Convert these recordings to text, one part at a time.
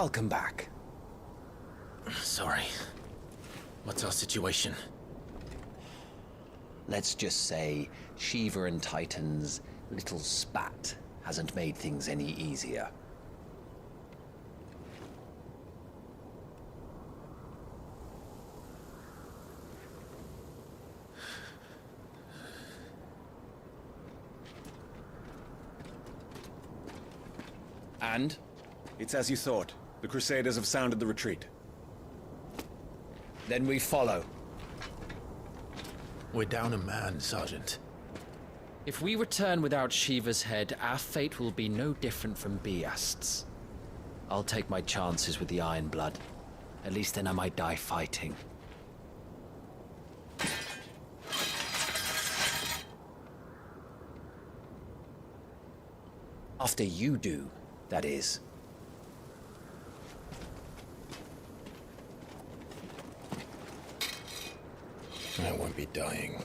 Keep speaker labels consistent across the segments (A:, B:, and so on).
A: welcome back.
B: Sorry. What's our situation?
A: Let's just say Shiva and Titan's little spat hasn't made things any easier. And?
C: It's as you thought. The Crusaders have sounded the retreat.
A: Then we follow.
B: We're down a man, Sergeant.
D: If we return without Shiva's head, our fate will be no different from Biast's.
A: I'll take my chances with the Iron Blood. At least then I might die fighting. After you do, that is.
B: I won't be dying.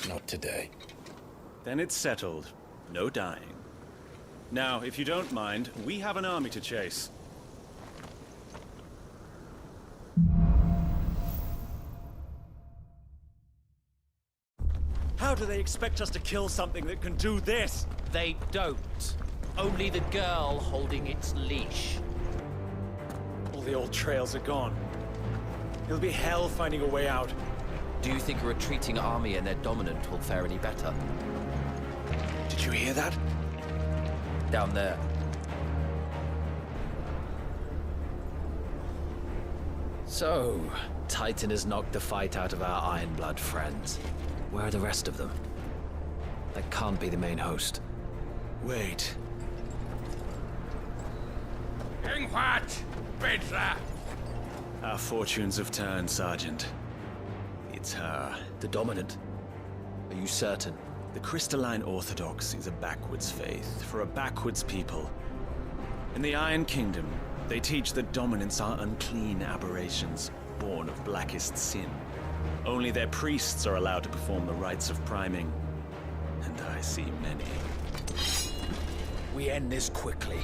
B: Not today.
C: Then it's settled. No dying. Now, if you don't mind, we have an army to chase. How do they expect us to kill something that can do this?
D: They don't. Only the girl holding its leash.
C: All the old trails are gone. It'll be hell finding a way out.
D: Do you think a retreating army and their dominant will fare any better?
C: Did you hear that?
D: Down there. So, Titan has knocked the fight out of our Iron Blood friends. Where are the rest of them? That can't be the main host.
C: Wait. Our fortunes have turned, Sergeant. It's her.
D: The dominant? Are you certain?
C: The Crystalline Orthodox is a backwards faith for a backwards people. In the Iron Kingdom, they teach that dominants are unclean aberrations, born of blackest sin. Only their priests are allowed to perform the rites of priming. And I see many.
A: We end this quickly.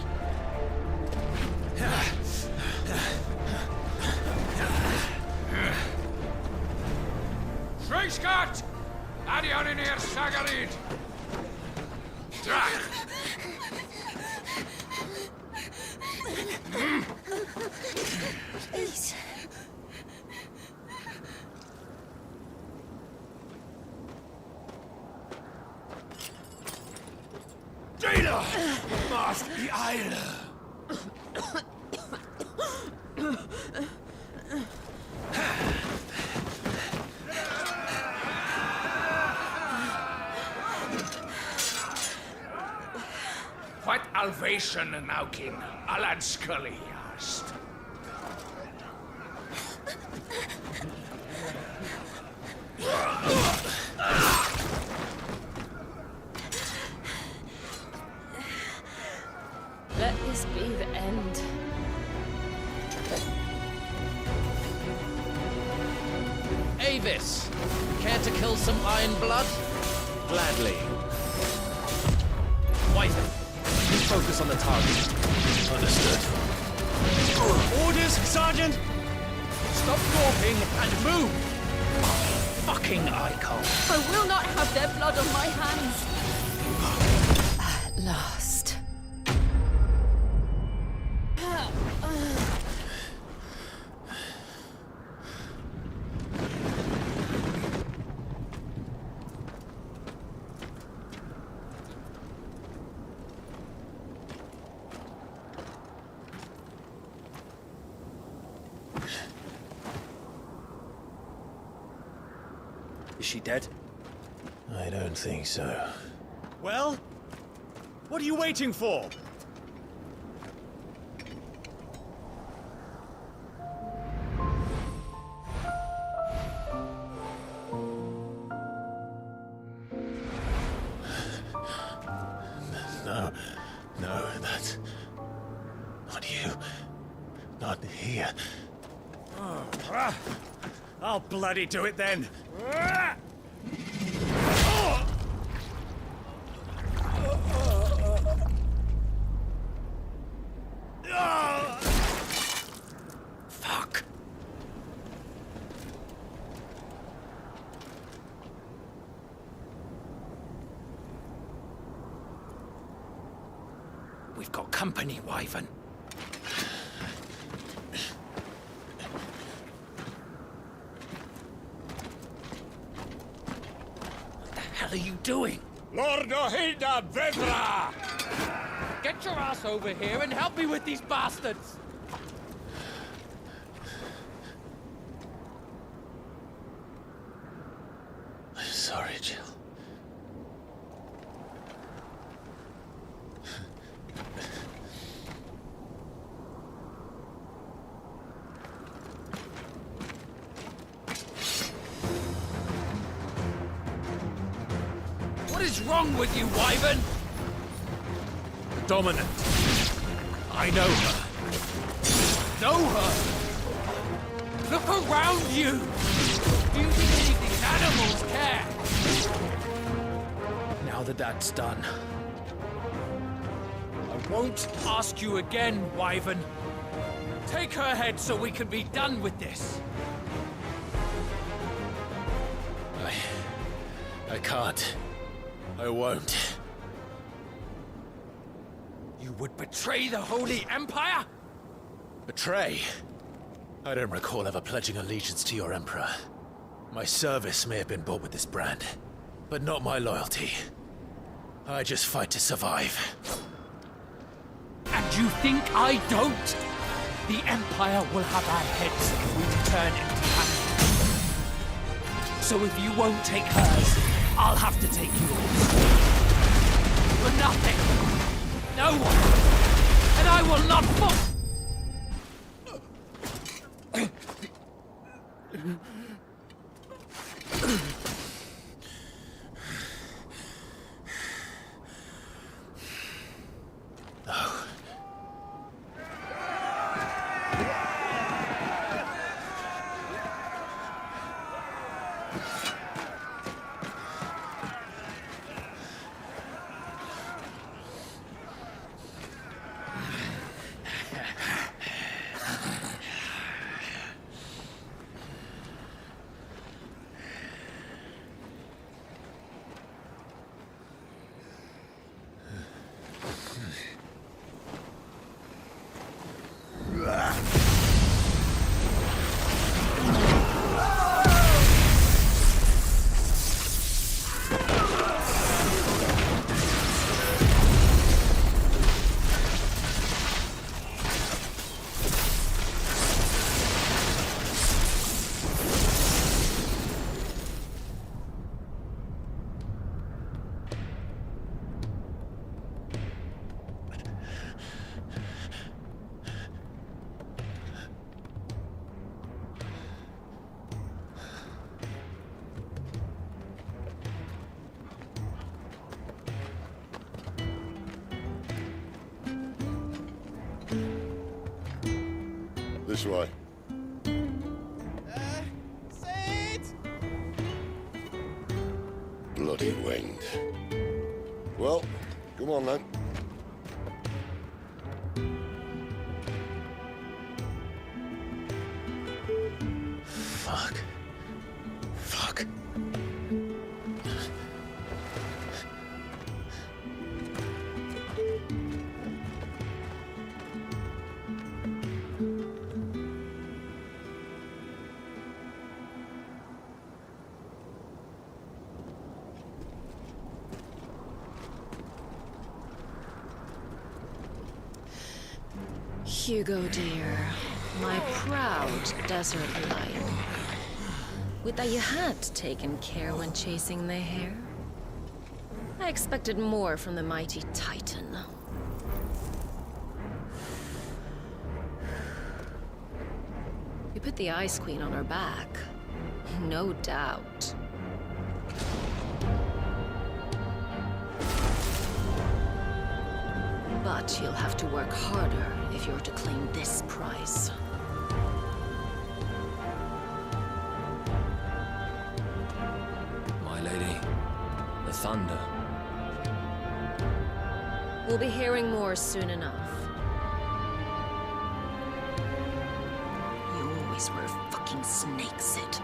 E: Schweigskart! Adioninir Sagarid! Drach!
F: Please.
E: Data! Must be idle! What Alvation Naukin, Alad Scully asked.
F: Let this be the end.
D: Avis! Care to kill some Iron Blood?
C: Gladly.
D: Wiser. Focus on the target.
B: Understood.
C: Orders, Sergeant!
D: Stop gawping and move! Fucking icon.
F: I will not have their blood on my hands. At last.
A: Is she dead?
B: I don't think so.
C: Well? What are you waiting for?
B: No, that's... not you. Not here.
C: I'll bloody do it then.
D: We've got company, Wyvern. What the hell are you doing?
E: Lord Ohilda Vedra!
G: Get your ass over here and help me with these bastards!
C: I'm sorry, Jill.
D: What is wrong with you, Wyvern?
C: Dominant. I know her.
D: Know her? Look around you! Do you think any of these animals care? Now that that's done, I won't ask you again, Wyvern. Take her head so we can be done with this.
C: I can't. I won't.
D: You would betray the Holy Empire?
C: Betray? I don't recall ever pledging allegiance to your Emperor. My service may have been bought with this brand, but not my loyalty. I just fight to survive.
D: And you think I don't? The Empire will have our heads if we return empty-handed. So if you won't take hers, I'll have to take yours. For nothing. No one. And I will not fall.
H: This way. Bloody wind. Well, come on then.
C: Fuck. Fuck.
F: Hugo, dear. My proud desert lion. Would that you had taken care when chasing the hare? I expected more from the mighty Titan. You put the Ice Queen on her back. No doubt. But you'll have to work harder if you're to claim this prize.
D: My lady, the thunder.
F: We'll be hearing more soon enough. You always were a fucking snake, Sid.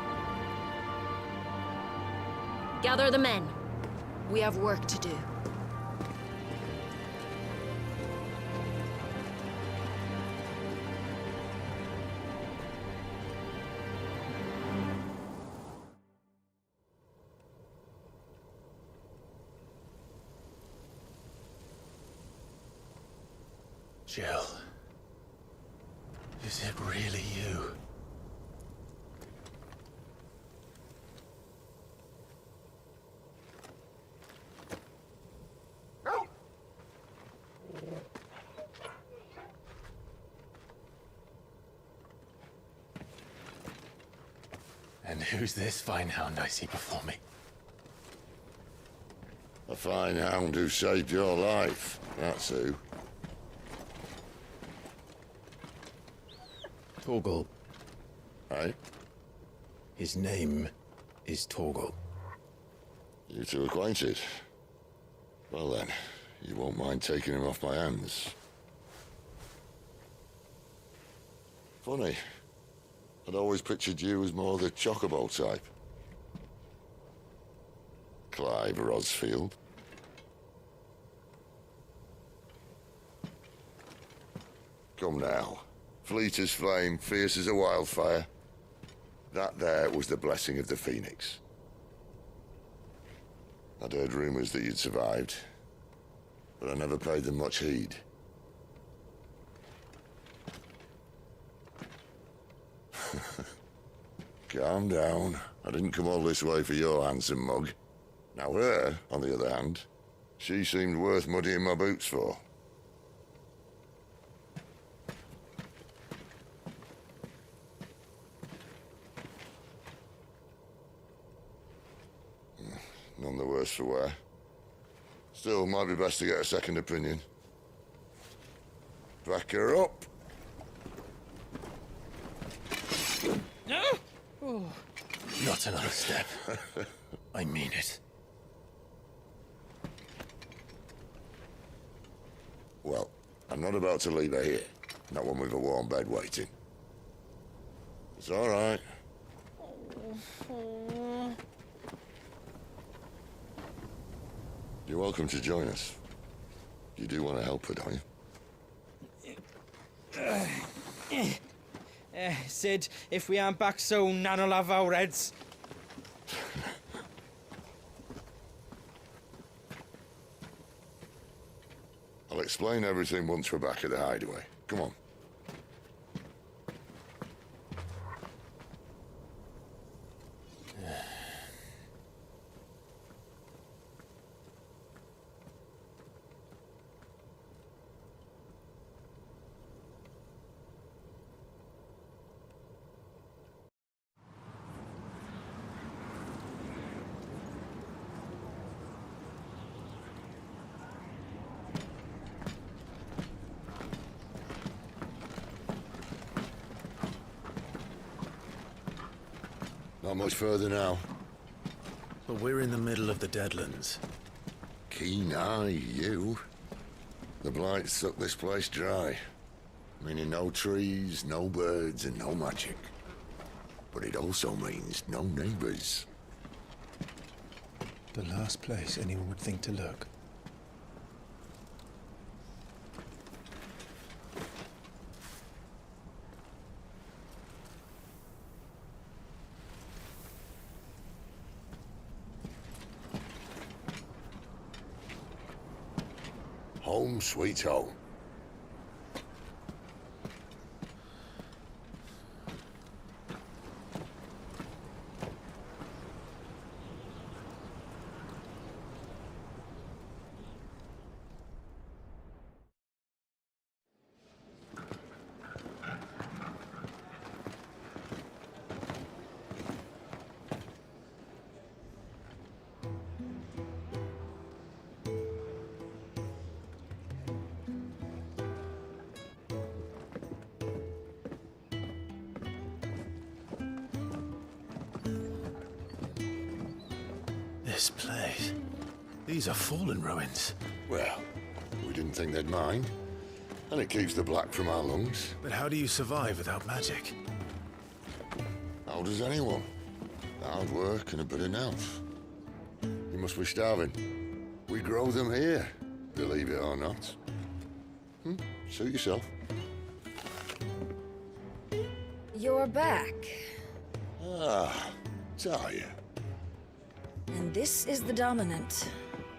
F: Gather the men. We have work to do.
B: Jill. Is it really you? And who's this fine hound I see before me?
H: A fine hound who saved your life, that's who.
B: Torgal.
H: Right?
B: His name is Torgal.
H: You two acquainted? Well then, you won't mind taking him off my hands. Funny. I'd always pictured you as more the chocobo type. Clive Rosfield. Come now. Fleet as flame, fierce as a wildfire. That there was the blessing of the Phoenix. I'd heard rumors that you'd survived, but I never paid them much heed. Calm down. I didn't come all this way for your handsome mug. Now her, on the other hand, she seemed worth muddying my boots for. None the worse for wear. Still, might be best to get a second opinion. Back her up.
B: Not another step. I mean it.
H: Well, I'm not about to leave her here. Not one with a warm bed waiting. It's all right. You're welcome to join us. You do want to help her, don't you?
G: Sid, if we aren't back soon, Nan'll have our heads.
H: I'll explain everything once we're back at the hideaway. Come on. Not much further now.
B: But we're in the middle of the Deadlands.
H: Keen eye, you. The blight sucked this place dry. Meaning no trees, no birds, and no magic. But it also means no neighbors.
B: The last place anyone would think to look.
H: Home sweet home.
B: This place. These are fallen ruins.
H: Well, we didn't think they'd mind. And it keeps the black from our lungs.
B: But how do you survive without magic?
H: How does anyone? Hard work and a bit of nerve. You must be starving. We grow them here, believe it or not. Suit yourself.
I: You're back.
H: Ah, Talia.
I: And this is the Dominant.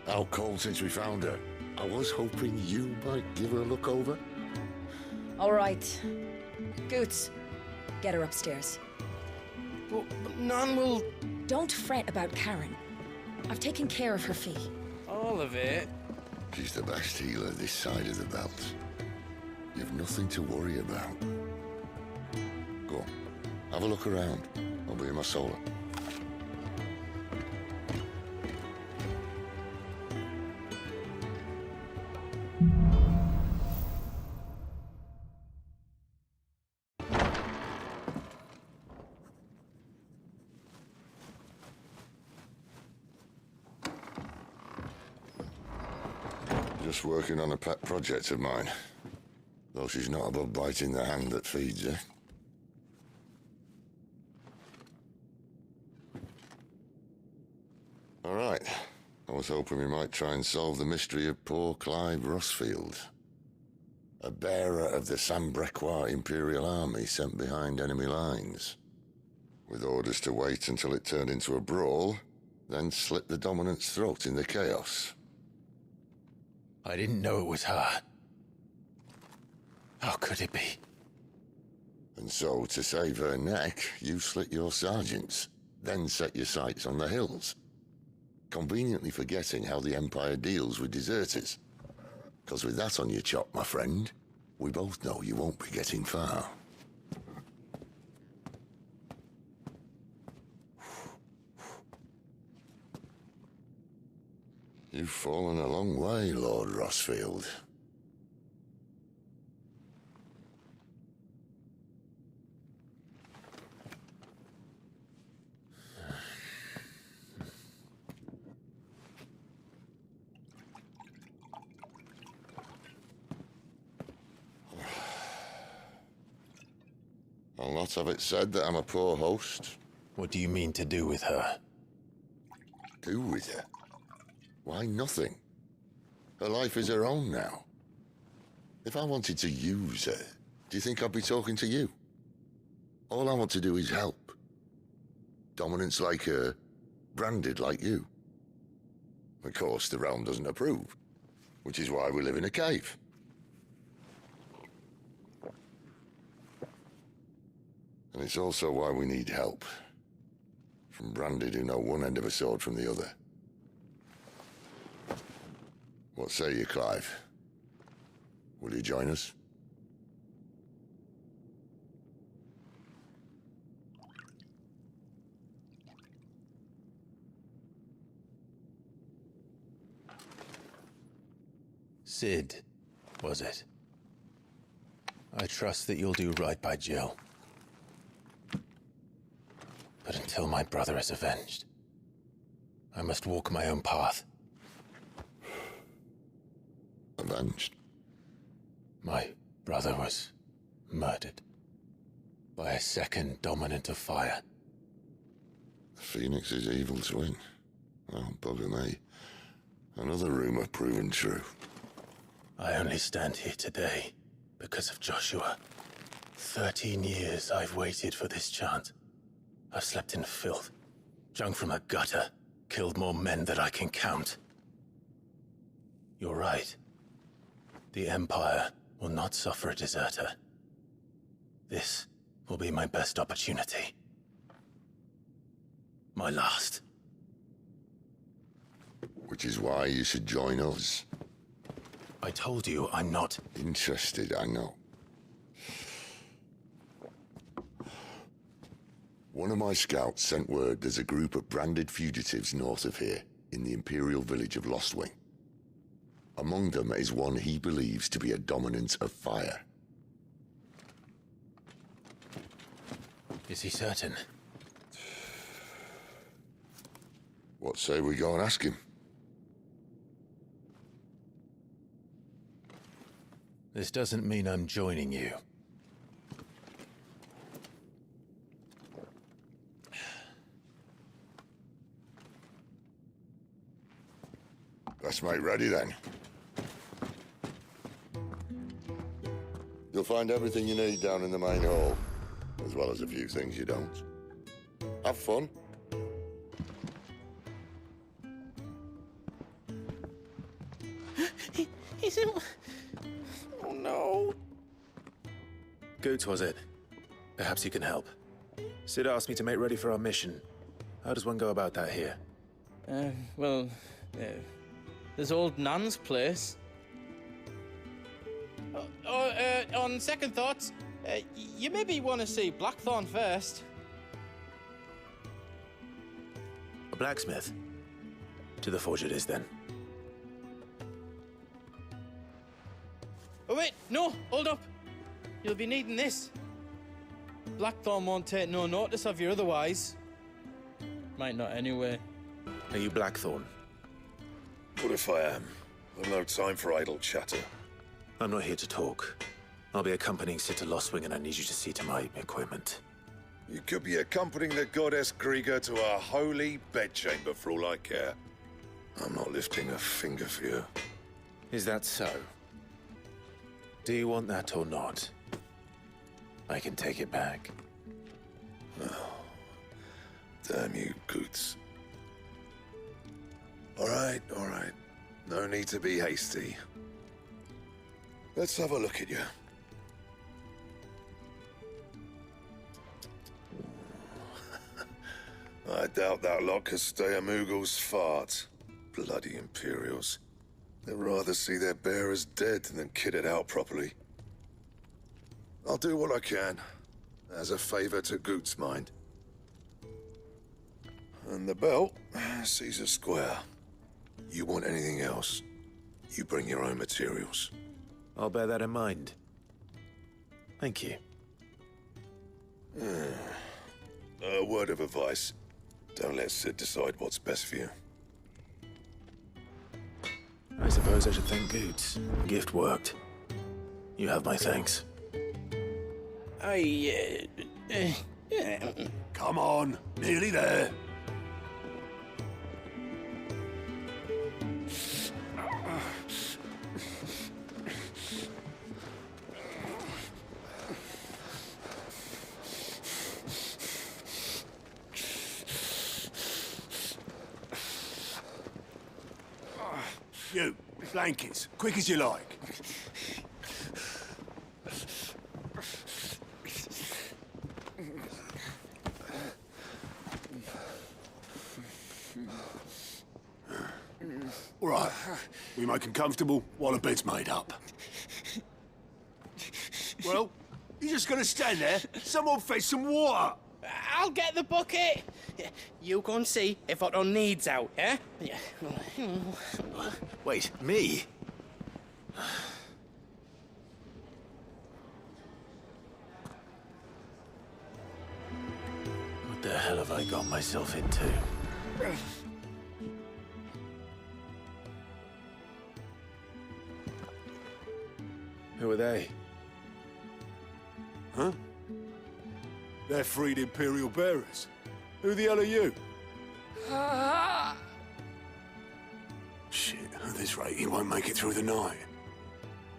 H: How cold since we found her. I was hoping you might give her a look over.
I: All right. Goots, get her upstairs.
G: But Nan will...
I: Don't fret about Karen. I've taken care of her fee.
G: All of it?
H: She's the best healer this side of the belt. You've nothing to worry about. Go on, have a look around. I'll be in my solar. Just working on a pet project of mine. Though she's not above biting the hand that feeds her. All right. I was hoping we might try and solve the mystery of poor Clive Rossfield. A bearer of the Sambrequois Imperial Army sent behind enemy lines. With orders to wait until it turned into a brawl, then slit the Dominant's throat in the chaos.
B: I didn't know it was her. How could it be?
H: And so, to save her neck, you slit your sergeants, then set your sights on the hills. Conveniently forgetting how the Empire deals with deserters. Because with that on your chop, my friend, we both know you won't be getting far. You've fallen a long way, Lord Rossfield. I'll not have it said that I'm a poor host.
B: What do you mean to do with her?
H: Do with her? Why, nothing. Her life is her own now. If I wanted to use her, do you think I'd be talking to you? All I want to do is help. Dominants like her, branded like you. Of course, the realm doesn't approve, which is why we live in a cave. And it's also why we need help. From branded who know one end of a sword from the other. What say you, Clive? Will you join us?
B: Sid, was it? I trust that you'll do right by Jill. But until my brother is avenged, I must walk my own path.
H: Avenged?
B: My brother was murdered by a second Dominant of Fire.
H: The Phoenix's evil twin. Oh, bugger me. Another rumor proven true.
B: I only stand here today because of Joshua. 13 years I've waited for this chance. I've slept in filth, drunk from a gutter, killed more men than I can count. You're right. The Empire will not suffer a deserter. This will be my best opportunity. My last.
H: Which is why you should join us.
B: I told you I'm not
H: Interested, I know. One of my scouts sent word there's a group of branded fugitives north of here, in the Imperial village of Lostwing. Among them is one he believes to be a Dominant of Fire.
B: Is he certain?
H: What say we go and ask him?
B: This doesn't mean I'm joining you.
H: Let's make ready then. You'll find everything you need down in the main hall, as well as a few things you don't. Have fun.
G: He's in... Oh no.
B: Goots, was it? Perhaps you can help. Sid asked me to make ready for our mission. How does one go about that here?
G: Well, there's old Nan's place. On second thoughts, you maybe want to see Blackthorn first.
B: A blacksmith? To the forge it is, then.
G: Oh wait, no, hold up. You'll be needing this. Blackthorn won't take no notice of you otherwise. Might not anyway.
B: Are you Blackthorn?
J: What if I am? I've no time for idle chatter.
B: I'm not here to talk. I'll be accompanying Sid to Lostwing, and I need you to see to my equipment.
J: You could be accompanying the goddess Krieger to our holy bedchamber for all I care. I'm not lifting a finger for you.
B: Is that so? Do you want that or not? I can take it back.
J: Oh, damn you, Goots. All right. No need to be hasty. Let's have a look at you. I doubt that lot could stay a Moogle's fart. Bloody Imperials. They'd rather see their bearers dead than kitted out properly. I'll do what I can, as a favor to Goot's mind. And the belt sees us square. You want anything else, you bring your own materials.
B: I'll bear that in mind. Thank you.
J: A word of advice. Don't let Sid decide what's best for you.
B: I suppose I should thank Goots. Gift worked. You have my thanks.
J: Come on, nearly there.
E: You, blankets, quick as you like. All right, we make them comfortable while the bed's made up. Well, you're just gonna stand there? Someone fetch some water!
G: I'll get the bucket. You go and see if Otto needs out, eh?
B: Wait, me? What the hell have I got myself into? Who are they?
E: Huh? They're freed Imperial bearers. Who the hell are you? Shit, at this rate, he won't make it through the night.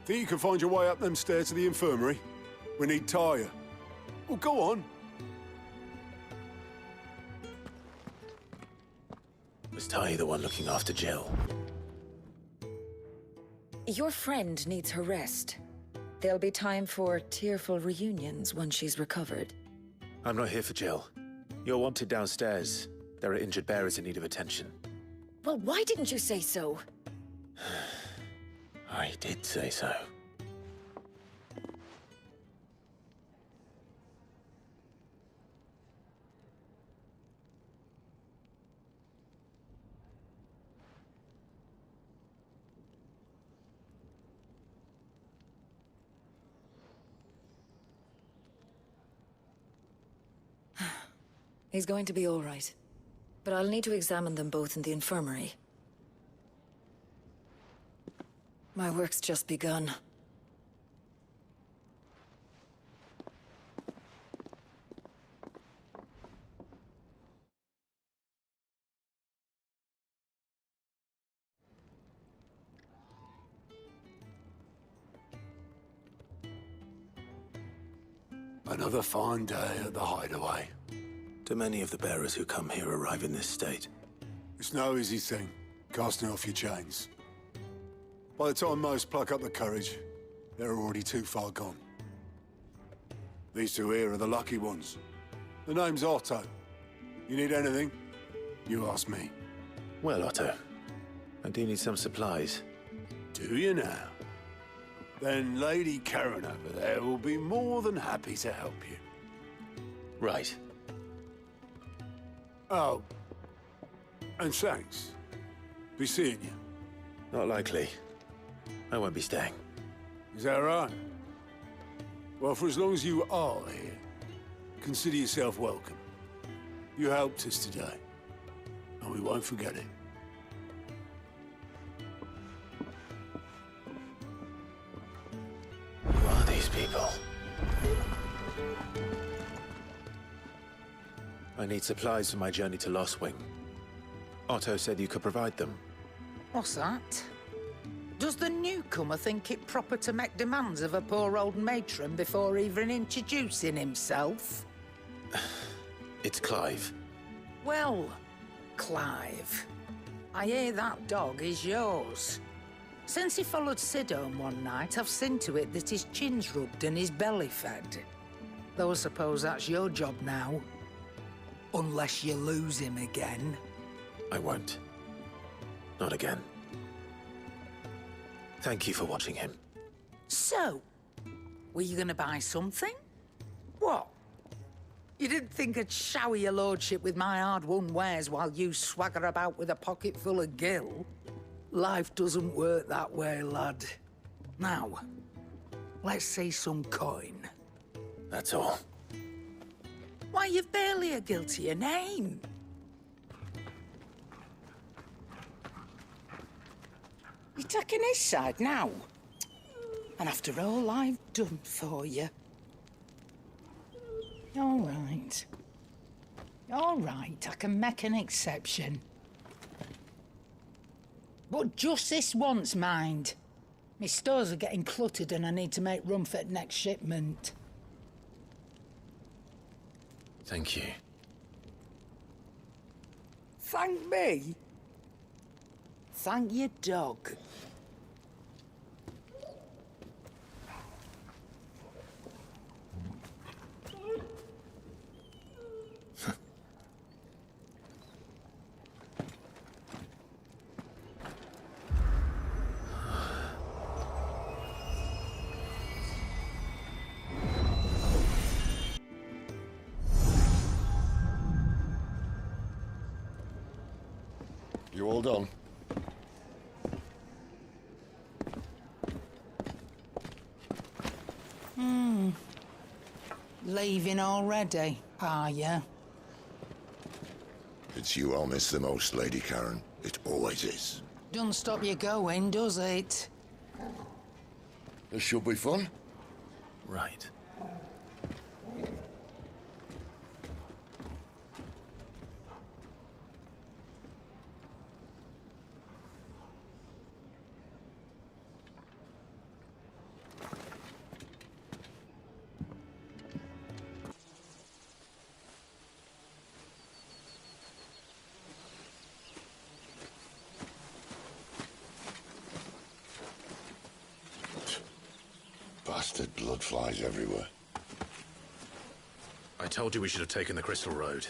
E: Think you can find your way up them stairs to the infirmary? We need Tyre. Well, go on.
B: Was Ty the one looking after Jill?
I: Your friend needs her rest. There'll be time for tearful reunions once she's recovered.
B: I'm not here for Jill. You're wanted downstairs. There are injured bearers in need of attention.
I: Well, why didn't you say so?
B: I did say so.
I: He's going to be all right. But I'll need to examine them both in the infirmary. My work's just begun.
E: Another fine day at the hideaway.
B: Do many of the bearers who come here arrive in this state?
E: It's no easy thing, casting off your chains. By the time most pluck up the courage, they're already too far gone. These two here are the lucky ones. The name's Otto. You need anything? You ask me.
B: Well, Otto, I do need some supplies.
E: Do you now? Then Lady Karen over there will be more than happy to help you.
B: Right.
E: Oh. And thanks. Be seeing you.
B: Not likely. I won't be staying.
E: Is that right? Well, for as long as you are here, consider yourself welcome. You helped us today, and we won't forget it.
B: Who are these people? I need supplies for my journey to Lostwing. Otto said you could provide them.
K: What's that? Does the newcomer think it proper to make demands of a poor old matron before even introducing himself?
B: It's Clive.
K: Well, Clive, I hear that dog is yours. Since he followed Sid home one night, I've seen to it that his chin's rubbed and his belly fed. Though I suppose that's your job now. Unless you lose him again.
B: I won't. Not again. Thank you for watching him.
K: So, were you gonna buy something? What? You didn't think I'd shower your lordship with my hard-won wares while you swagger about with a pocket full of gil? Life doesn't work that way, lad. Now, let's see some coin.
B: That's all.
K: Why, you've barely a gil to your name. You're taking his side now? And after all I've done for you. All right. All right, I can make an exception. But just this once, mind. My stores are getting cluttered and I need to make room for the next shipment.
B: Thank you.
K: Thank me? Thank your dog.
H: You all done?
K: Leaving already, are you?
H: It's you I'll miss the most, Lady Karen. It always is.
K: Doesn't stop you going, does it?
H: This should be fun.
B: Right.
H: Bastard blood flies everywhere.
B: I told you we should have taken the Crystal Road.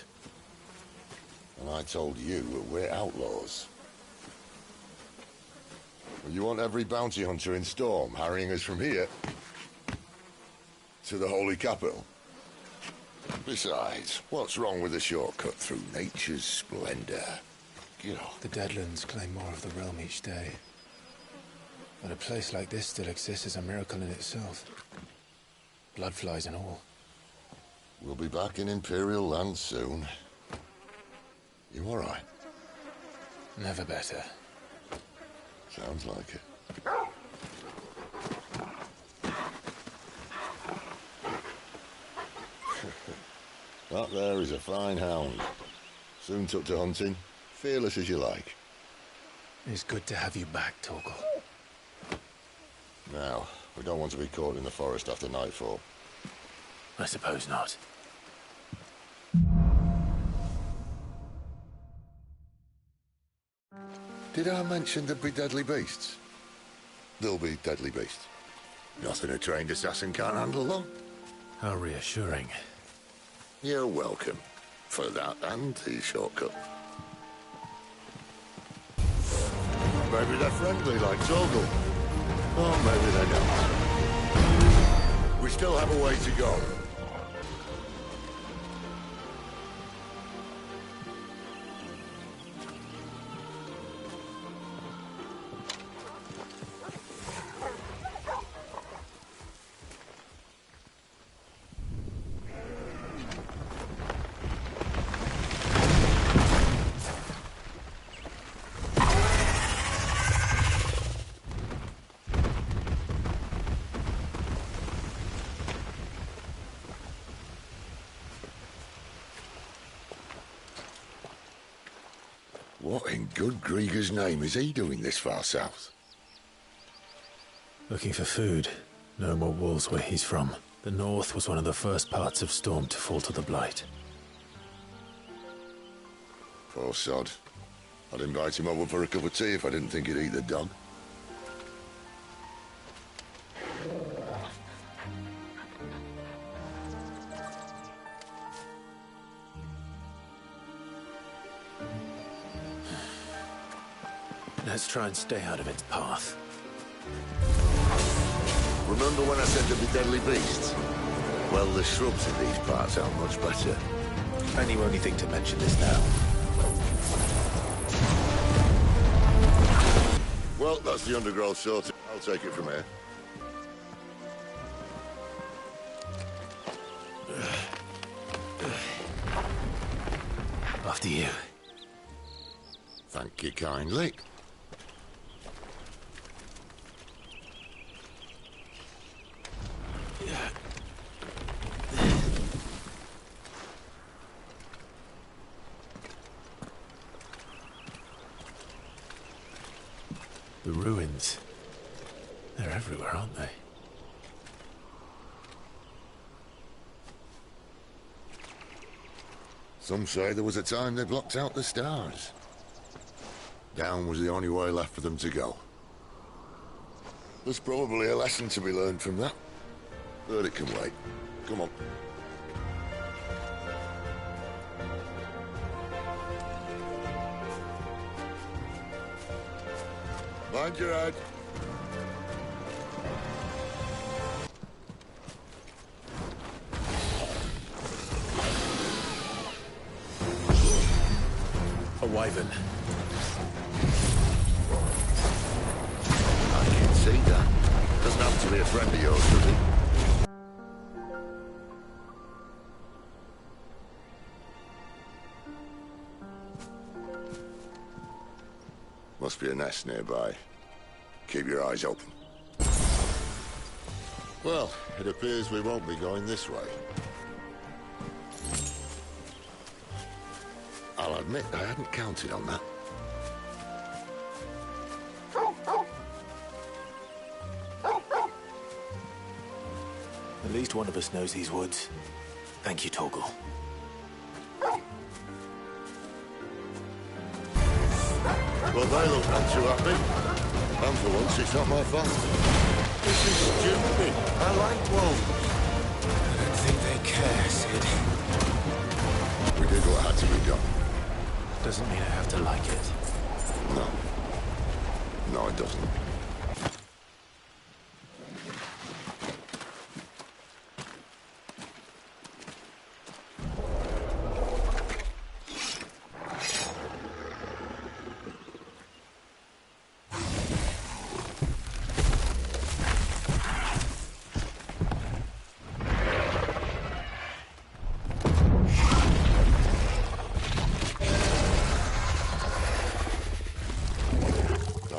H: And I told you that we're outlaws. Well, you want every bounty hunter in Storm harrying us from here to the Holy Capital? Besides, what's wrong with a shortcut through nature's splendor? Get off.
L: The Deadlands claim more of the realm each day. But a place like this still exists is a miracle in itself. Bloodflies and all.
H: We'll be back in Imperial land soon. You all right?
L: Never better.
H: Sounds like it. That there is a fine hound. Soon took to hunting. Fearless as you like.
L: It's good to have you back, Torgal.
H: Now, we don't want to be caught in the forest after nightfall.
B: I suppose not.
H: Did I mention there'd be deadly beasts? There'll be deadly beasts. Nothing a trained assassin can't handle, though.
B: How reassuring.
H: You're welcome. For that and the shortcut. Maybe they're friendly like Torgal. Or maybe they're not. We still have a way to go. What in good Grieger's name is he doing this far south?
B: Looking for food. No more wolves where he's from. The north was one of the first parts of Storm to fall to the Blight.
H: Poor sod. I'd invite him over for a cup of tea if I didn't think he'd eat the dog.
B: Let's try and stay out of its path.
H: Remember when I said there'd be deadly beasts? Well, the shrubs in these parts aren't much better.
B: And you only think to mention this now.
H: Well, that's the undergrowth sorted. I'll take it from here.
B: After you.
H: Thank you kindly.
B: The ruins. They're everywhere, aren't they?
H: Some say there was a time they blocked out the stars. Down was the only way left for them to go. There's probably a lesson to be learned from that. But it can wait. Come on. Mind your head.
B: A wyvern.
H: I can see that. Doesn't have to be a friend of yours, does he? Must be a nest nearby. Keep your eyes open. Well, it appears we won't be going this way. I'll admit I hadn't counted on that.
B: At least one of us knows these woods. Thank you, Torgal.
H: Well, they look not too happy. And for once, it's not my fault. This is stupid. I like wolves.
L: I don't think they care, Sid.
H: We did what had to be done.
B: Doesn't mean I have to like it.
H: No. No, it doesn't.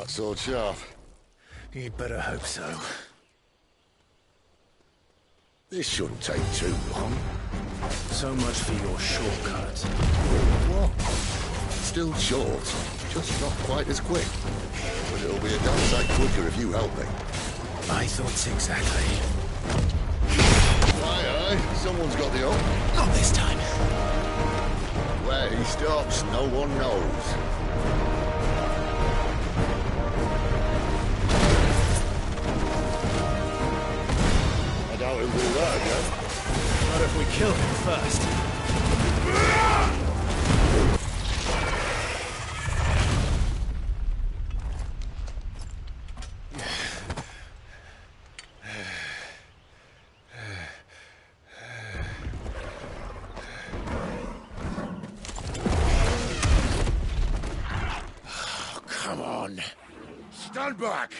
H: Sword sharp.
B: You'd better hope so.
H: This shouldn't take too long.
B: So much for your shortcut.
H: What? Still short, just not quite as quick. But it'll be a damn sight quicker if you help me.
B: I thought exactly.
H: Aye, aye. Someone's got the hook.
B: Not this time.
H: Where he stops, no one knows. I doubt he'll do that again.
C: if we kill him first.
B: Oh, come on. Stand back!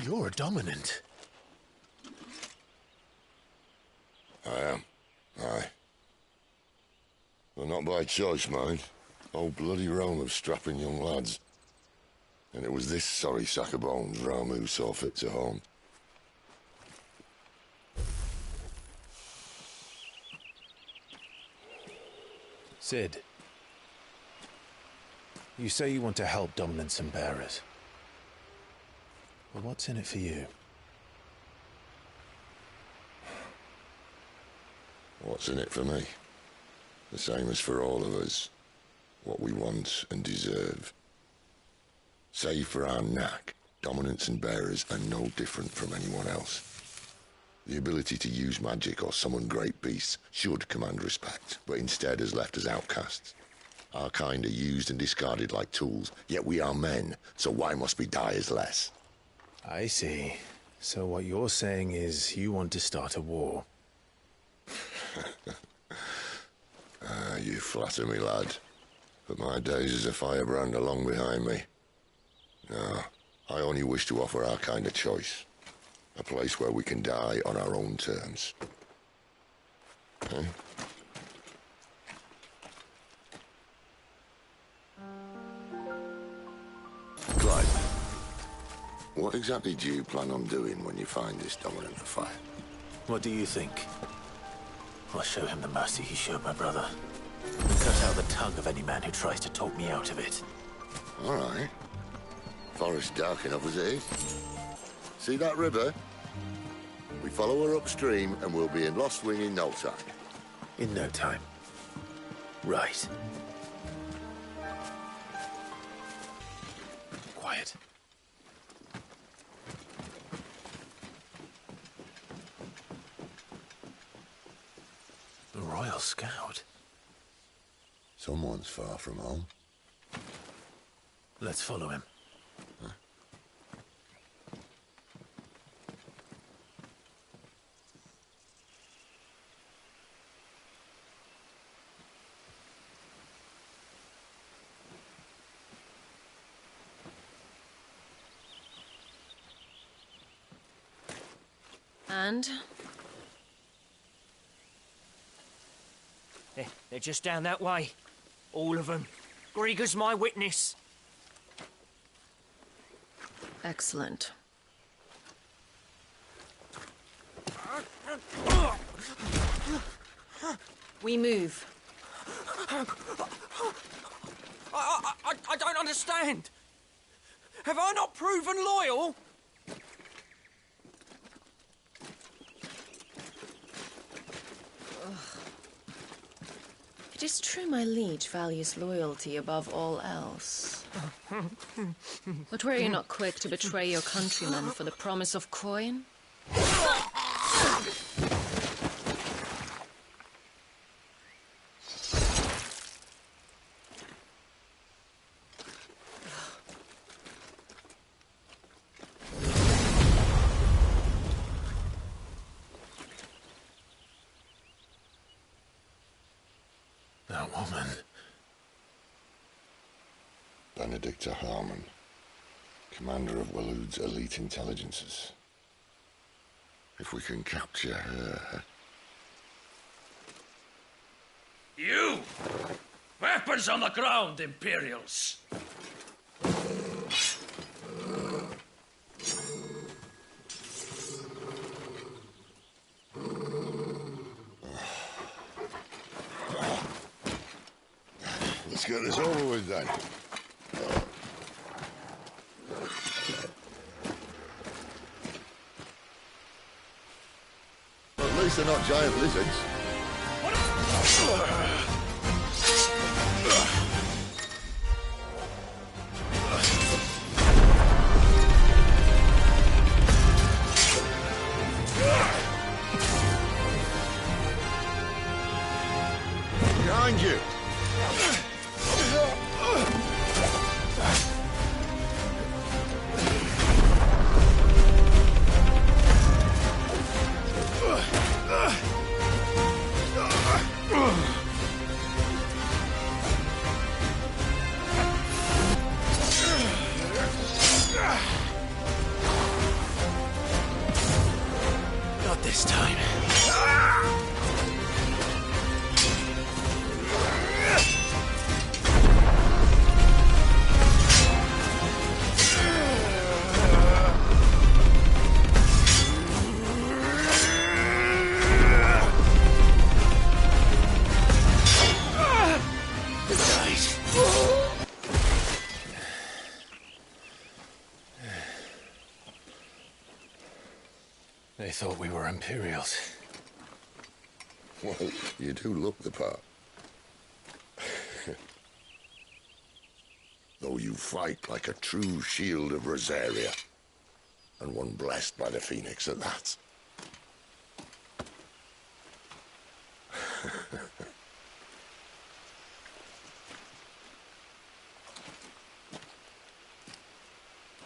B: You're a dominant.
H: I am. Aye. Well, not by choice, mind. Whole bloody realm of strapping young lads. And it was this sorry sack of bones Ramu saw fit to home.
L: Sid, you say you want to help dominants and bearers. Well, what's in it for you?
H: What's in it for me? The same as for all of us. What we want and deserve. Save for our knack, dominants and bearers are no different from anyone else. The ability to use magic or summon great beasts should command respect, but instead has left us outcasts. Our kind are used and discarded like tools, yet we are men, so why must we die as less?
L: I see. So what you're saying is you want to start a war.
H: You flatter me, lad. But my days as a firebrand are long behind me. No, I only wish to offer our kind a choice. A place where we can die on our own terms. Okay? Clyde, what exactly do you plan on doing when you find this dominant of fire?
B: What do you think? I'll show him the mercy he showed my brother. Cut out the tongue of any man who tries to talk me out of it.
H: All right. Forest dark enough as it is. See that river? We follow her upstream and we'll be in Lost Wing in no time.
B: In no time. Right.
L: Quiet.
B: A Royal Scout.
H: Someone's far from home.
B: Let's follow him.
F: And?
D: They're just down that way. All of them. Grieger's my witness.
F: Excellent. We move.
D: I don't understand. Have I not proven loyal?
F: It is true my liege values loyalty above all else. But were you not quick to betray your countrymen for the promise of coin?
B: That woman.
H: Benedicta Harmon, commander of Waloed's elite intelligences. If we can capture her...
D: You! Weapons on the ground, Imperials!
H: Let's get this over with then. At least they're not giant lizards. Behind you!
C: Not this time.
L: They thought we were Imperials.
H: Well, you do look the part. Though you fight like a true shield of Rosaria. And one blessed by the Phoenix at that.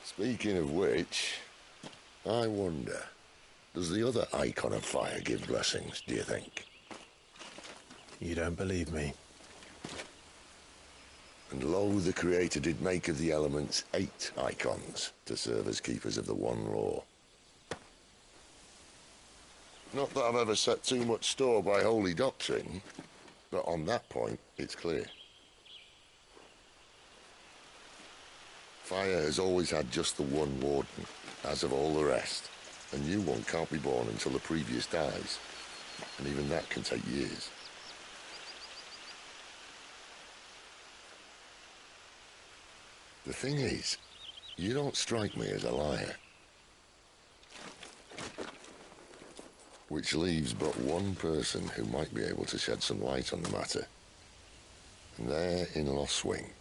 H: Speaking of which, I wonder, does the other icon of fire give blessings, do you think?
L: You don't believe me?
H: And lo, the Creator did make of the elements 8 icons to serve as keepers of the one law. Not that I've ever set too much store by holy doctrine, but on that point, it's clear. Fire has always had just the one warden, as of all the rest. A new one can't be born until the previous dies, and even that can take years. The thing is, you don't strike me as a liar. Which leaves but one person who might be able to shed some light on the matter. And they're in Lost Wing.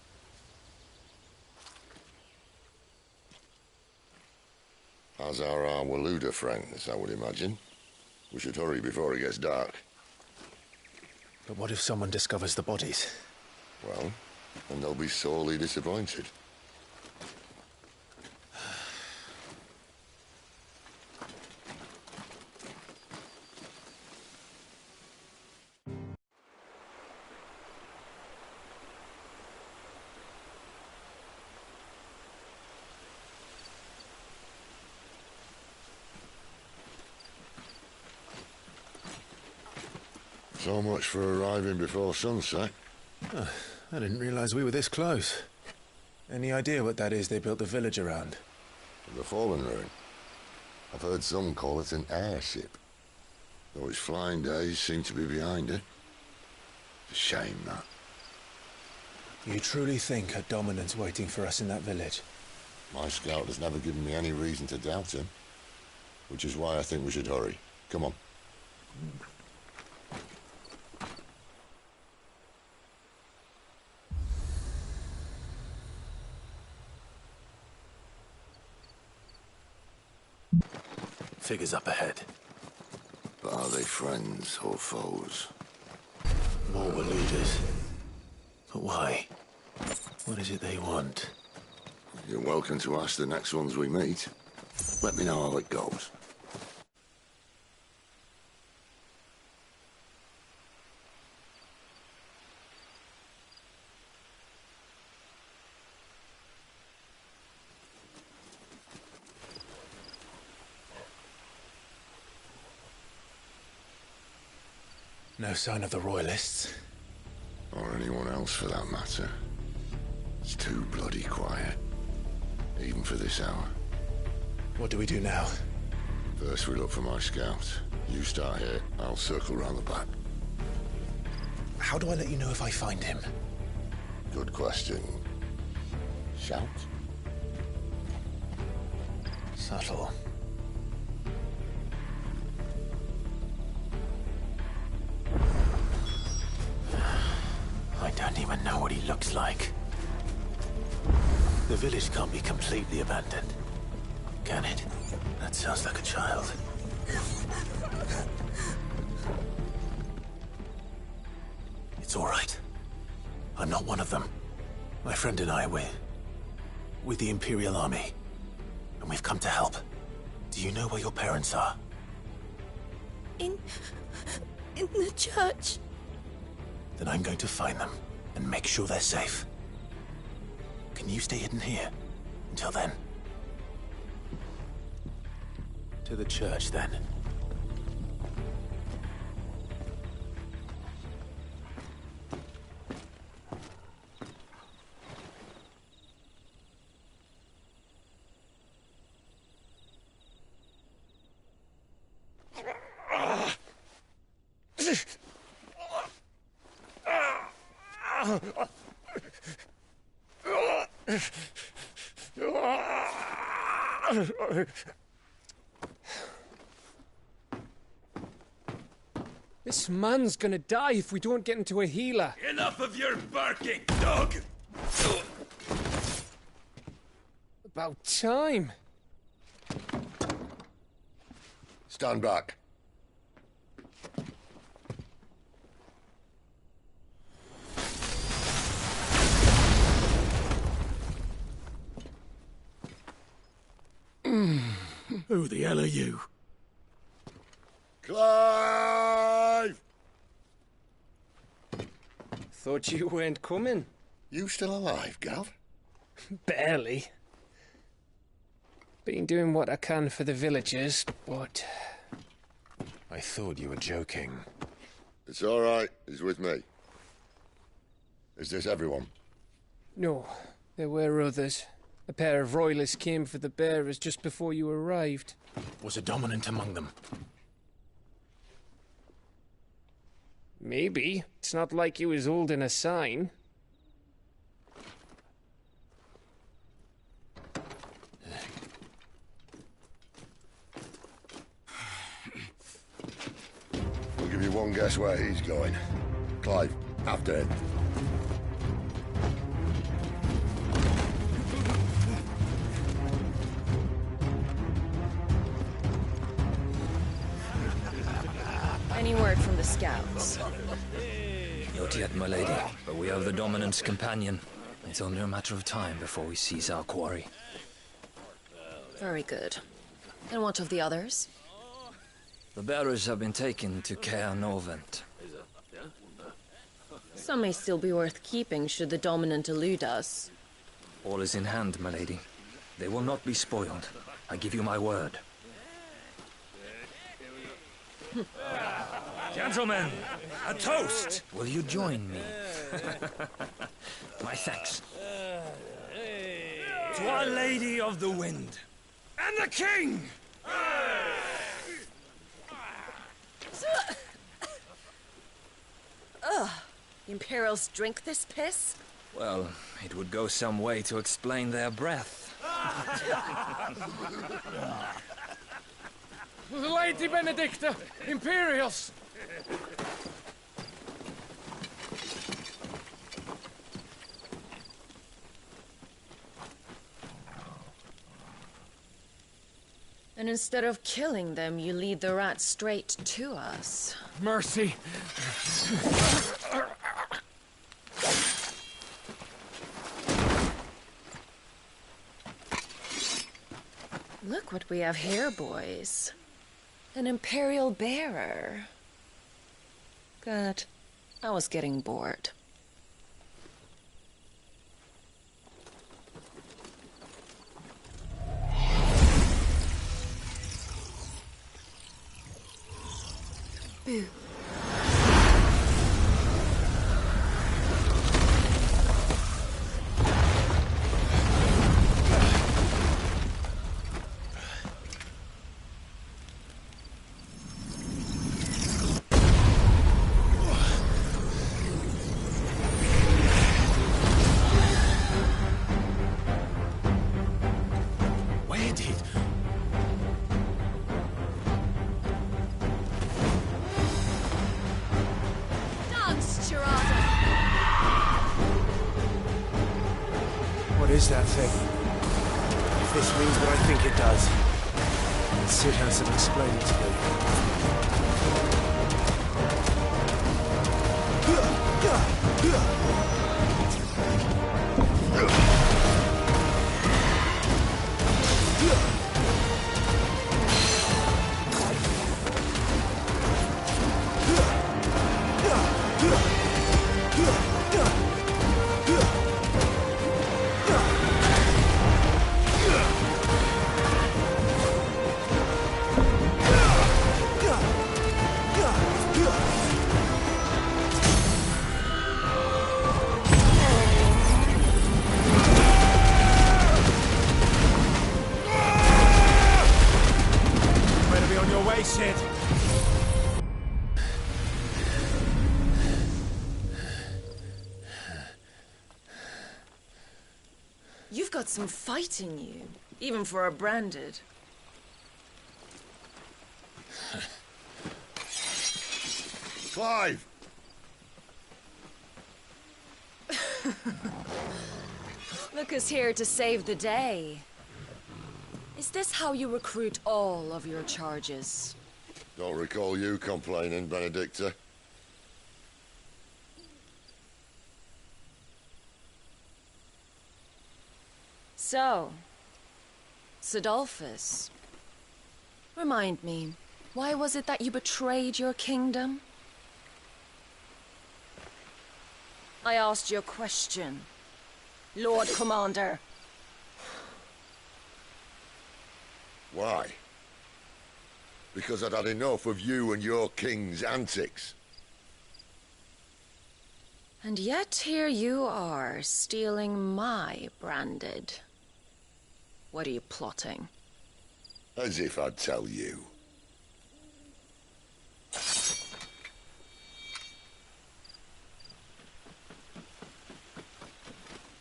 H: As are our Waluda friends, I would imagine. We should hurry before it gets dark.
L: But what if someone discovers the bodies?
H: Well, and they'll be sorely disappointed. So much for arriving before sunset.
L: I didn't realize we were this close. Any idea what that is they built the village around?
H: The Fallen Ruin. I've heard some call it an airship. Though its flying days seem to be behind it. It's a shame, that.
L: You truly think a dominant's waiting for us in that village?
H: My scout has never given me any reason to doubt him. Which is why I think we should hurry. Come on.
L: Figures up ahead.
H: But are they friends or foes?
L: More Waludas. But why? What is it they want?
H: You're welcome to ask the next ones we meet. Let me know how it goes.
L: No sign of the Royalists.
H: Or anyone else for that matter. It's too bloody quiet. Even for this hour.
L: What do we do now?
H: First we look for my scout. You start here, I'll circle round the back.
L: How do I let you know if I find him?
H: Good question. Shout?
L: Subtle.
B: I don't even know what he looks like. The village can't be completely abandoned, can it? That sounds like a child. It's all right. I'm not one of them. My friend and I, we're with the Imperial Army, and we've come to help. Do you know where your parents are?
F: In the church.
B: Then I'm going to find them and make sure they're safe. Can you stay hidden here until then? To the church, then.
M: This man's gonna die if we don't get into a healer.
C: Enough of your barking, dog!
M: About time.
H: Stand back.
C: Who the hell are you?
H: Clive!
M: Thought you weren't coming.
H: You still alive, Gav?
M: Barely. Been doing what I can for the villagers, but...
L: I thought you were joking.
H: It's all right. He's with me. Is this everyone?
M: No, there were others. A pair of royalists came for the bearers just before you arrived.
B: Was a dominant among them?
M: Maybe. It's not like he was holding a sign.
H: I'll give you one guess where he's going. Clive, after him.
F: Any word from the scouts?
D: Not yet, my lady, but we have the dominant's companion. It's only a matter of time before we seize our quarry.
F: Very good. And what of the others?
D: The bearers have been taken to Caer Novent.
F: Some may still be worth keeping should the dominant elude us.
D: All is in hand, my lady. They will not be spoiled. I give you my word. Gentlemen, a toast! Will you join me? My thanks. To Our Lady of the Wind. And the King!
F: Ugh. Imperials drink this piss?
D: Well, it would go some way to explain their breath.
M: Lady Benedicta! Imperials!
F: And instead of killing them, you lead the rats straight to us.
M: Mercy!
F: Look what we have here, boys. An Imperial bearer. Good. I was getting bored. Boo.
L: is that thing? If this means what I think it does, Sid has some explaining to do. Sid.
F: You've got some fight in you, even for a branded.
H: Clive!
F: Look who's here to save the day. Is this how you recruit all of your charges?
H: Don't recall you complaining, Benedicta.
F: So, Sidolphus, remind me, why was it that you betrayed your kingdom? I asked you a question, Lord Commander.
H: Why? Because I'd had enough of you and your king's antics.
F: And yet here you are, stealing my branded. What are you plotting?
H: As if I'd tell you.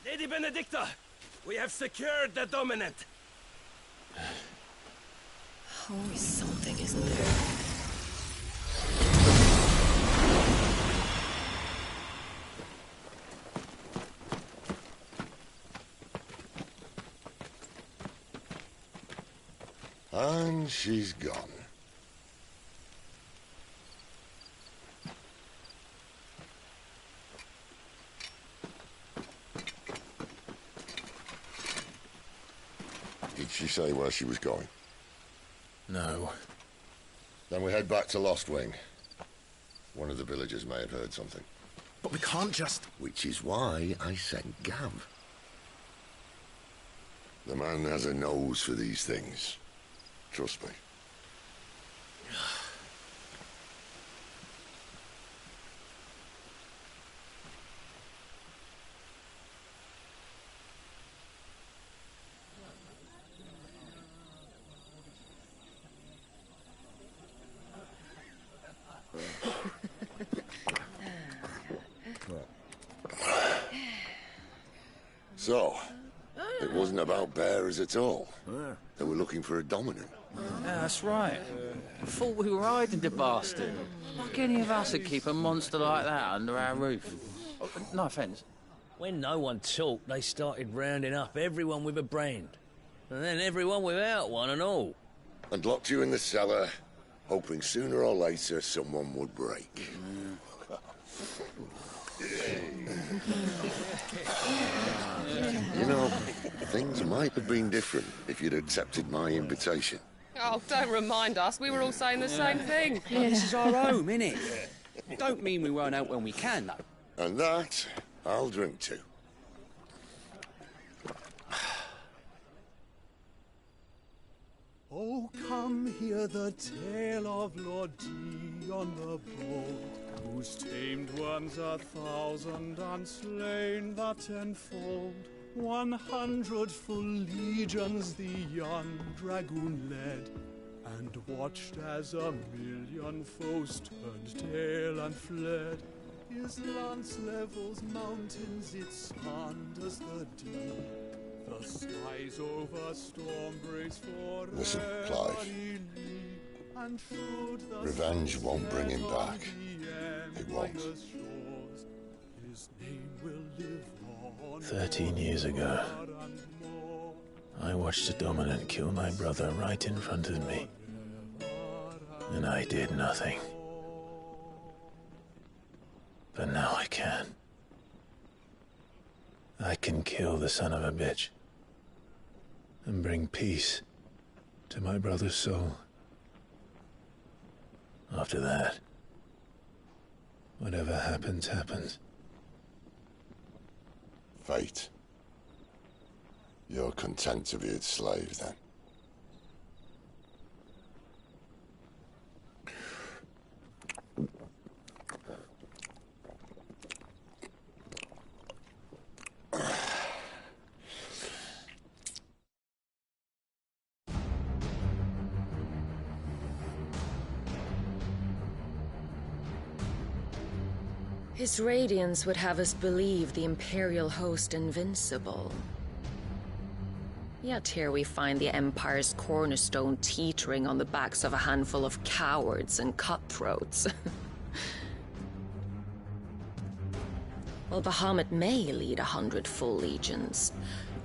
N: Lady Benedicta, we have secured the dominant.
F: Always something, isn't there?
H: And she's gone. Did she say where she was going?
B: No.
H: Then we head back to Lost Wing. One of the villagers may have heard something.
B: But we can't just...
H: Which is why I sent Gav. The man has a nose for these things. Trust me. So, it wasn't about bearers at all. They were looking for a dominant.
G: Yeah, that's right. I thought we were hiding the bastard. Like any of us would keep a monster like that under our roof. Oh, no offence.
D: When no one talked, they started rounding up everyone with a brand. And then everyone without one and all.
H: And locked you in the cellar, hoping sooner or later someone would break. You know, things might have been different if you'd accepted my invitation.
O: Oh, don't remind us. We were all saying the same thing.
P: Yeah. This is our home, innit? Don't mean we won't out when we can, though.
H: And that, I'll drink to.
Q: Oh, come hear the tale of Lord Dion the Bold, whose tamed ones 1,000 and slain the 10-fold. 100 full legions the young dragoon led, and watched as 1,000,000 foes turned tail and fled. His lance levels mountains, it sanders the deep. The skies over storm breaks for
H: Listen, Clive. Revenge won't bring him back. It won't.
Q: His name will live on.
B: 13 years ago, I watched a dominant kill my brother right in front of me. And I did nothing. But now I can. I can kill the son of a bitch. And bring peace to my brother's soul. After that, whatever happens, happens.
H: Fate. You're content to be its slave, then?
F: His radiance would have us believe the Imperial host invincible. Yet here we find the Empire's cornerstone teetering on the backs of a handful of cowards and cutthroats. While Bahamut may lead 100 full legions,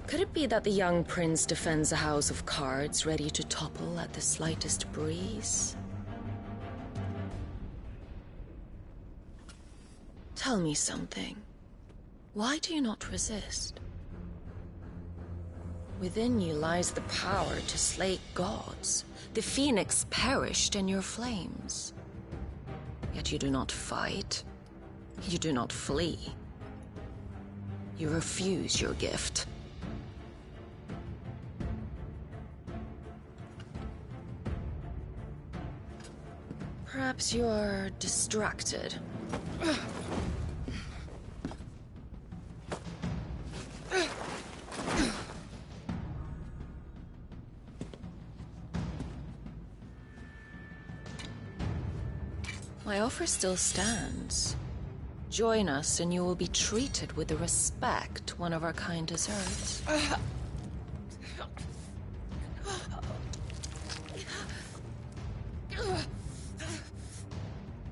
F: could it be that the young prince defends a house of cards ready to topple at the slightest breeze? Tell me something. Why do you not resist? Within you lies the power to slay gods. The phoenix perished in your flames. Yet you do not fight. You do not flee. You refuse your gift. Perhaps you are distracted. My offer still stands. Join us and you will be treated with the respect one of our kind deserves.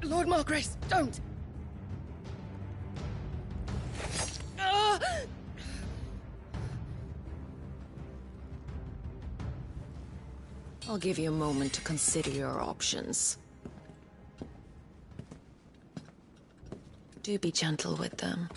O: Lord Margrace, don't!
F: I'll give you a moment to consider your options. Do be gentle with them.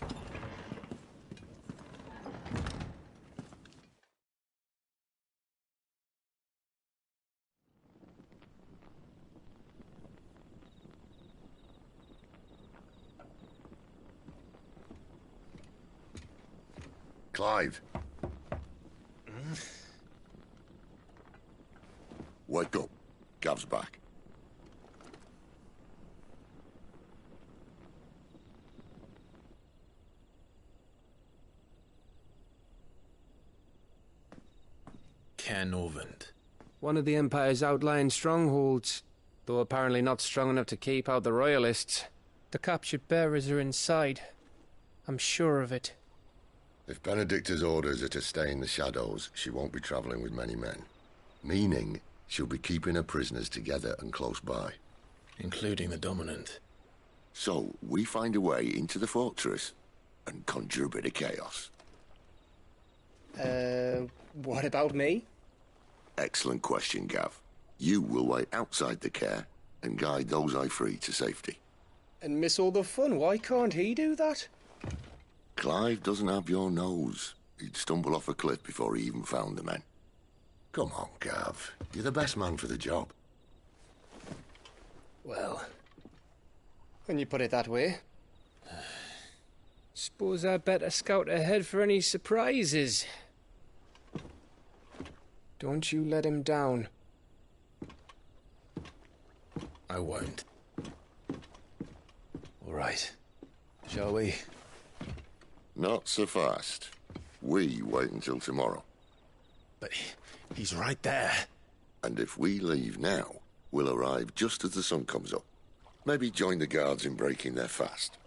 H: Clive. Wake up. Gav's back.
B: Canorvent.
M: One of the Empire's outlying strongholds, though apparently not strong enough to keep out the Royalists. The captured bearers are inside. I'm sure of it.
H: If Benedicta's orders are to stay in the shadows, she won't be traveling with many men. Meaning, she'll be keeping her prisoners together and close by.
B: Including the Dominant.
H: So, we find a way into the fortress and conjure a bit of chaos.
M: What about me?
H: Excellent question, Gav. You will wait outside the care and guide those I free to safety.
M: And miss all the fun. Why can't he do that?
H: Clive doesn't have your nose. He'd stumble off a cliff before he even found the men. Come on, Gav. You're the best man for the job.
M: Well, when you put it that way. Suppose I'd better scout ahead for any surprises. Don't you let him down.
B: I won't. All right. Shall we?
H: Not so fast. We wait until tomorrow.
B: But he's right there.
H: And if we leave now, we'll arrive just as the sun comes up. Maybe join the guards in breaking their fast.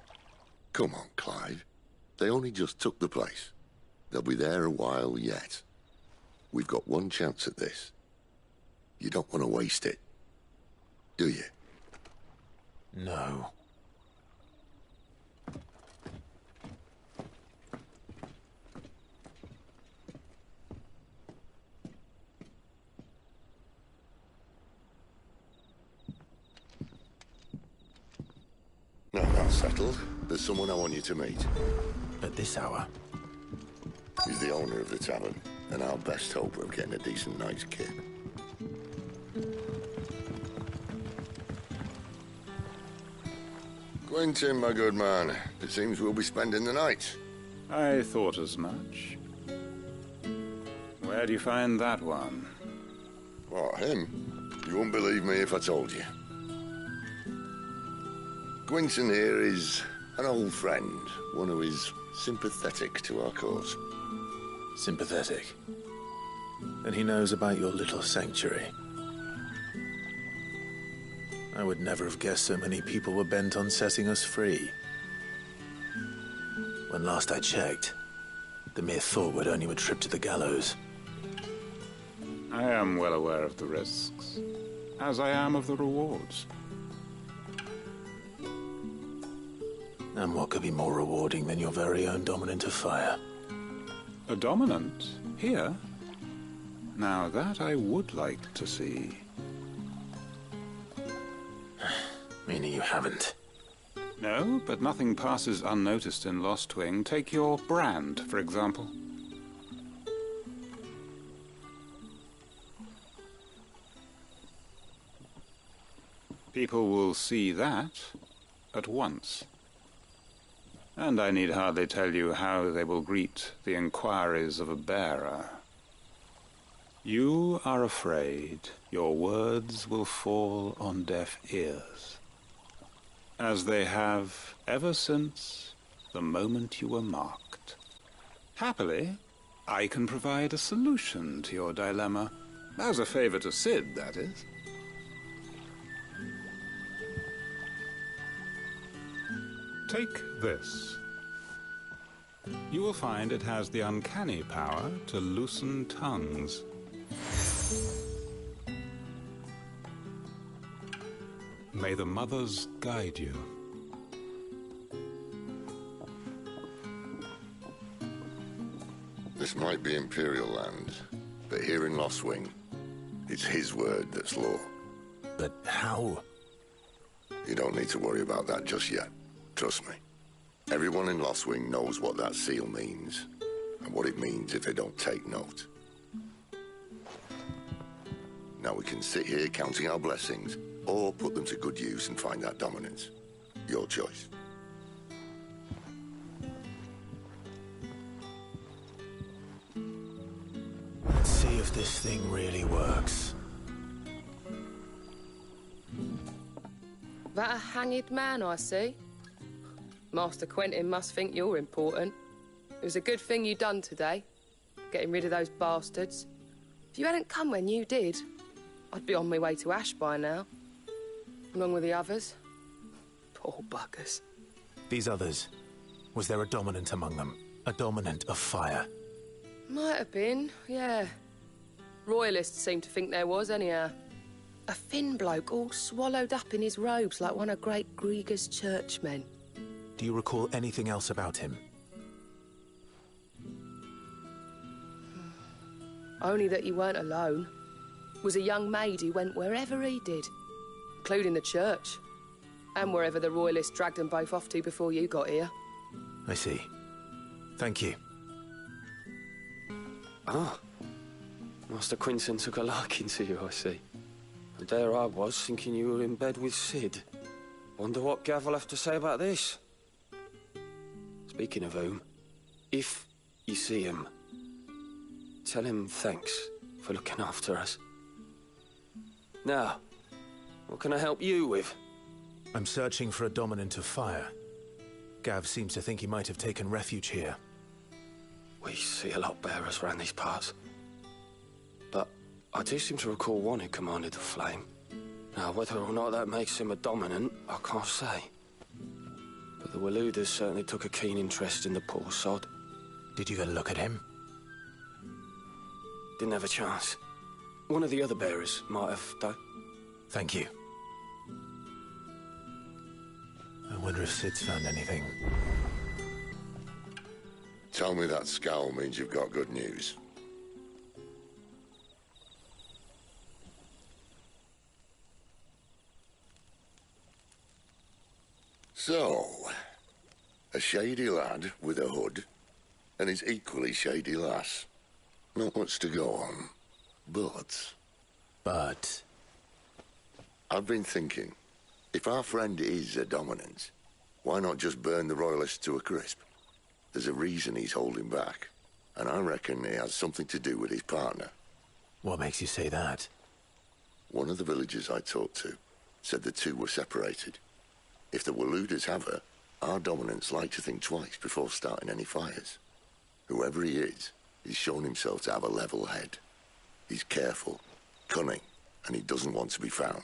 H: Come on, Clive. They only just took the place. They'll be there a while yet. We've got one chance at this. You don't want to waste it, do you?
B: No.
H: settled, there's someone I want you to meet.
B: At this hour?
H: He's the owner of the tavern, and our best hope of getting a decent night's kip. Quentin, my good man, it seems we'll be spending the night.
R: I thought as much. Where do you find that one?
H: What, him? You wouldn't believe me if I told you. Quentin here is an old friend, one who is sympathetic to our cause.
B: Sympathetic? And he knows about your little sanctuary. I would never have guessed so many people were bent on setting us free. When last I checked, the mere thought would earn you a trip to the gallows.
R: I am well aware of the risks, as I am of the rewards.
B: And what could be more rewarding than your very own dominant of fire?
R: A dominant? Here? Now that I would like to see.
B: Meaning you haven't?
R: No, but nothing passes unnoticed in Lost Wing. Take your brand, for example. People will see that at once. And I need hardly tell you how they will greet the inquiries of a bearer. You are afraid your words will fall on deaf ears, as they have ever since the moment you were marked. Happily, I can provide a solution to your dilemma, as a favor to Sid, that is. Take this. You will find it has the uncanny power to loosen tongues. May the mothers guide you.
H: This might be Imperial land, but here in Lost Wing, it's his word that's law.
B: But how?
H: You don't need to worry about that just yet. Trust me. Everyone in Lost Wing knows what that seal means, and what it means if they don't take note. Now we can sit here counting our blessings, or put them to good use and find that dominance. Your choice.
B: Let's see if this thing really works.
O: That a hanged man, I see. Master Quentin must think you're important. It was a good thing you done today, getting rid of those bastards. If you hadn't come when you did, I'd be on my way to Ash by now, along with the others. Poor buggers.
B: These others, was there a dominant among them? A dominant of fire?
O: Might have been, yeah. Royalists seem to think there was, anyhow. A thin bloke all swallowed up in his robes like one of Great Grieger's churchmen.
B: Do you recall anything else about him?
O: Only that he weren't alone. Was a young maid who went wherever he did, including the church, and wherever the Royalists dragged them both off to before you got here.
B: I see. Thank you.
S: Ah. Master Quentin took a liking to you, I see. And there I was, thinking you were in bed with Sid. Wonder what Gav will have to say about this. Speaking of whom, if you see him, tell him thanks for looking after us. Now, what can I help you with?
B: I'm searching for a dominant of fire. Gav seems to think he might have taken refuge here.
S: We see a lot bearers around these parts. But I do seem to recall one who commanded the flame. Now, whether or not that makes him a dominant, I can't say. But the Waluders certainly took a keen interest in the poor sod.
B: Did you get a look at him?
S: Didn't have a chance. One of the other bearers might have, though.
B: Thank you. I wonder if Sid's found anything.
H: Tell me that scowl means you've got good news. So, a shady lad with a hood, and his equally shady lass. Not much to go on, but...
B: But?
H: I've been thinking, if our friend is a dominant, why not just burn the Royalists to a crisp? There's a reason he's holding back, and I reckon it has something to do with his partner.
B: What makes you say that?
H: One of the villagers I talked to said the two were separated. If the Waluders have her, our dominants like to think twice before starting any fires. Whoever he is, he's shown himself to have a level head. He's careful, cunning, and he doesn't want to be found.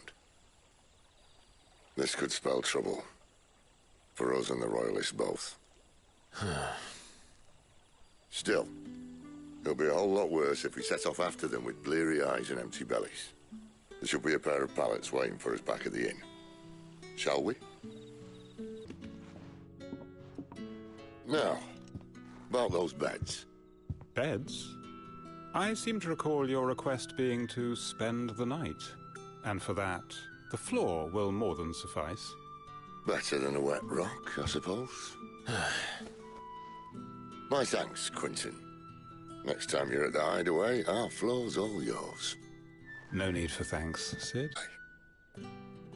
H: This could spell trouble. For us and the Royalists both. Still, it'll be a whole lot worse if we set off after them with bleary eyes and empty bellies. There should be a pair of pallets waiting for us back at the inn. Shall we? Now, about those beds.
R: Beds? I seem to recall your request being to spend the night. And for that, the floor will more than suffice.
H: Better than a wet rock, I suppose. My thanks, Quentin. Next time you're at the hideaway, our floor's all yours.
R: No need for thanks, Sid.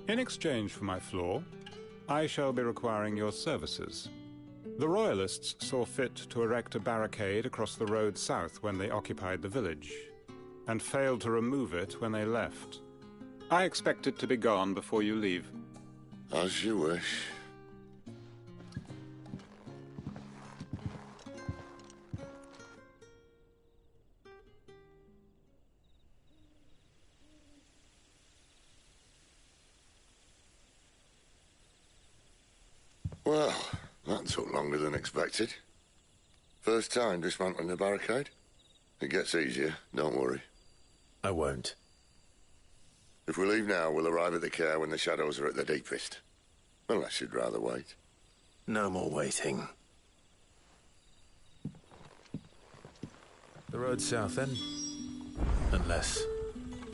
R: In exchange for my floor, I shall be requiring your services. The Royalists saw fit to erect a barricade across the road south when they occupied the village, and failed to remove it when they left. I expect it to be gone before you leave.
H: As you wish. Well, that took longer than expected. First time dismantling the barricade? It gets easier, don't worry.
B: I won't.
H: If we leave now, we'll arrive at the care when the shadows are at their deepest. Unless you'd rather wait.
B: No more waiting. The road south, then? Unless...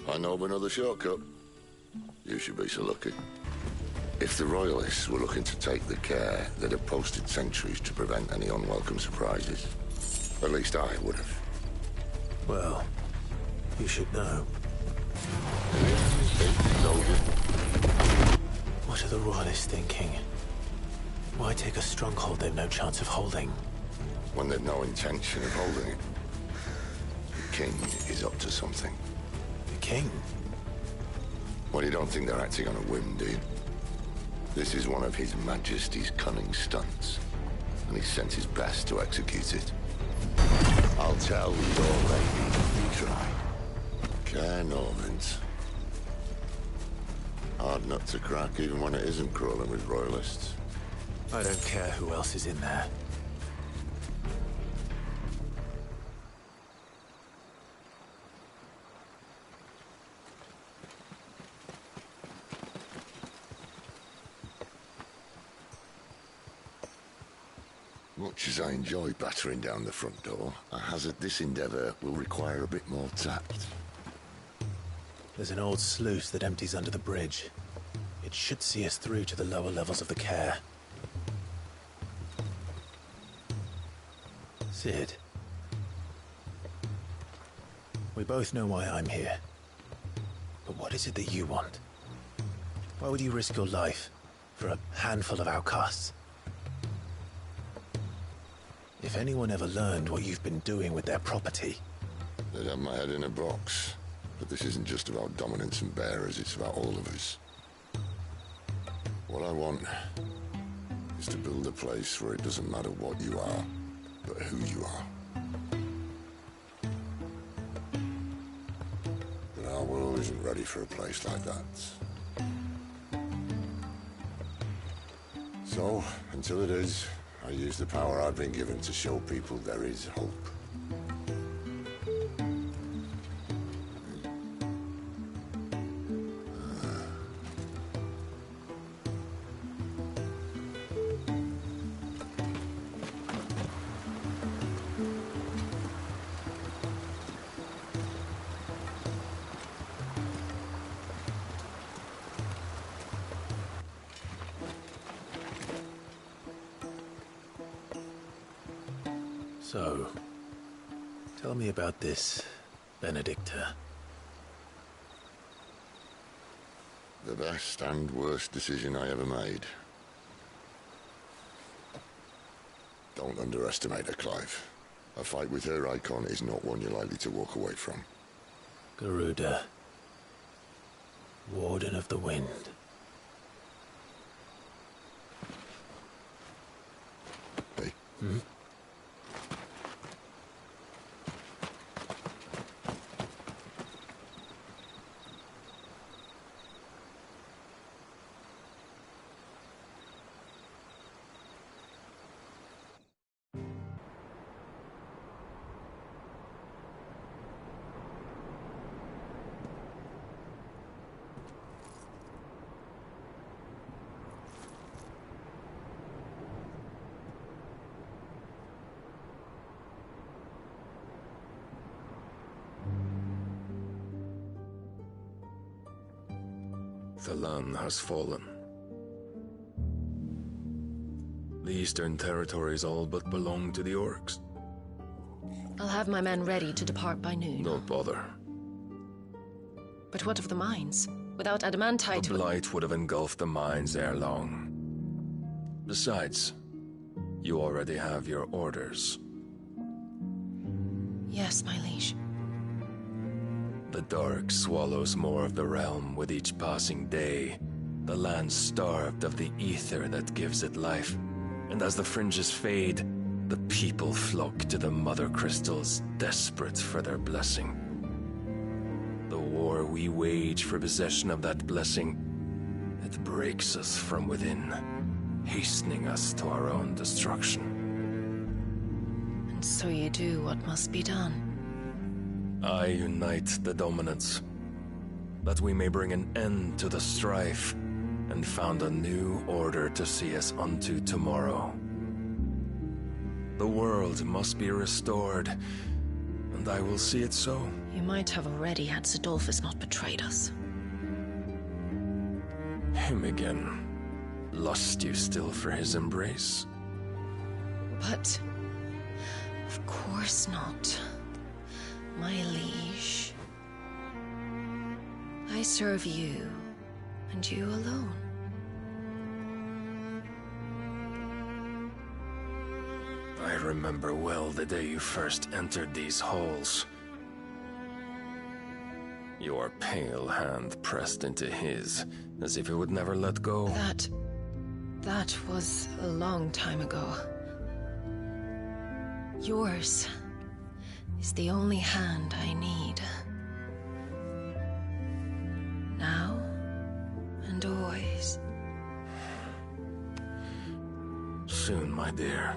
H: I know of another shortcut. You should be so lucky. If the Royalists were looking to take the care, they'd have posted sentries to prevent any unwelcome surprises. At least I would have.
B: Well, you should know. What are the Royalists thinking? Why take a stronghold they've no chance of holding?
H: When they've no intention of holding it. The king is up to something.
B: The king?
H: Well, you don't think they're acting on a whim, do you? This is one of His Majesty's cunning stunts, and he's sent his best to execute it. I'll tell your lady you try. Care Normans. Hard nut to crack even when it isn't crawling with Royalists.
B: I don't care who else is in there.
H: Much as I enjoy battering down the front door, I hazard this endeavour will require a bit more tact.
B: There's an old sluice that empties under the bridge. It should see us through to the lower levels of the care. Sid. We both know why I'm here. But what is it that you want? Why would you risk your life for a handful of outcasts? If anyone ever learned what you've been doing with their property...
H: They'd have my head in a box. But this isn't just about dominance and bearers, it's about all of us. What I want is to build a place where it doesn't matter what you are, but who you are. But our world isn't ready for a place like that. So, until it is, I use the power I've been given to show people there is hope.
B: So, tell me about this Benedicta.
H: The best and worst decision I ever made. Don't underestimate her, Clive. A fight with her icon is not one you're likely to walk away from.
B: Garuda. Warden of the Wind.
H: Hey.
B: Hmm?
T: The land has fallen. The Eastern Territories all but belong to the Orcs.
F: I'll have my men ready to depart by noon.
T: Don't bother.
F: But what of the mines? Without adamantite...
T: The Blight would have engulfed the mines ere long. Besides, you already have your orders.
F: Yes, my liege.
T: The dark swallows more of the realm with each passing day. The land starved of the ether that gives it life. And as the fringes fade, the people flock to the mother crystals, desperate for their blessing. The war we wage for possession of that blessing, it breaks us from within, hastening us to our own destruction.
F: And so you do what must be done.
T: I unite the dominants, that we may bring an end to the strife, and found a new order to see us unto tomorrow. The world must be restored, and I will see it so.
F: You might have already had Sidolphus not betrayed us.
T: Him again. Lust you still for his embrace?
F: But... of course not. My liege. I serve you, and you alone.
T: I remember well the day you first entered these halls. Your pale hand pressed into his, as if it would never let go.
F: That was a long time ago. Yours is the only hand I need. Now and always.
T: Soon, my dear.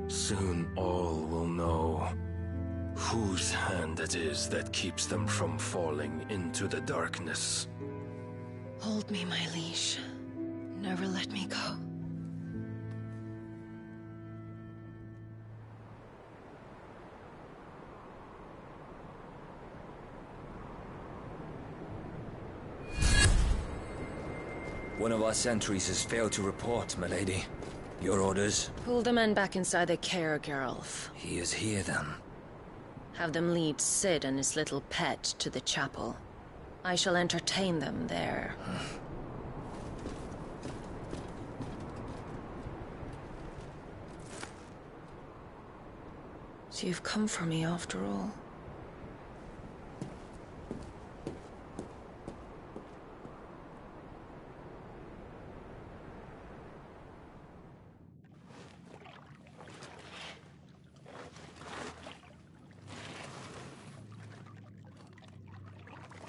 T: Soon all will know whose hand it is that keeps them from falling into the darkness.
F: Hold me, my liege. Never let me go.
U: One of our sentries has failed to report, milady. Your orders?
F: Pull the men back inside the care, Geralf.
U: He is here, then.
F: Have them lead Sid and his little pet to the chapel. I shall entertain them there. So you've come for me after all.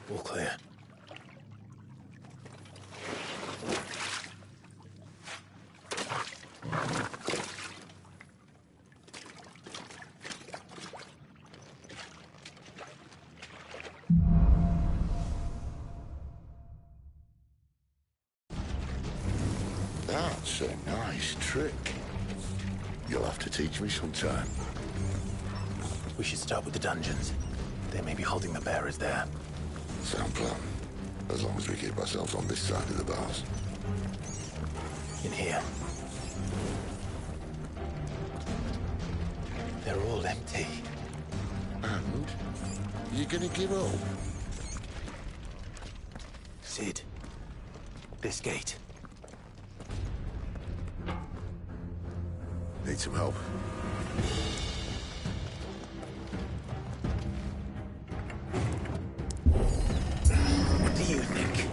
B: All clear.
H: That's a nice trick. You'll have to teach me sometime.
B: We should start with the dungeons. They may be holding the bearers there.
H: Sound plan. As long as we keep ourselves on this side of the bars.
B: In here. They're all empty.
H: And? You gonna give up?
B: Sid. This gate.
H: Need some help.
B: What do you think?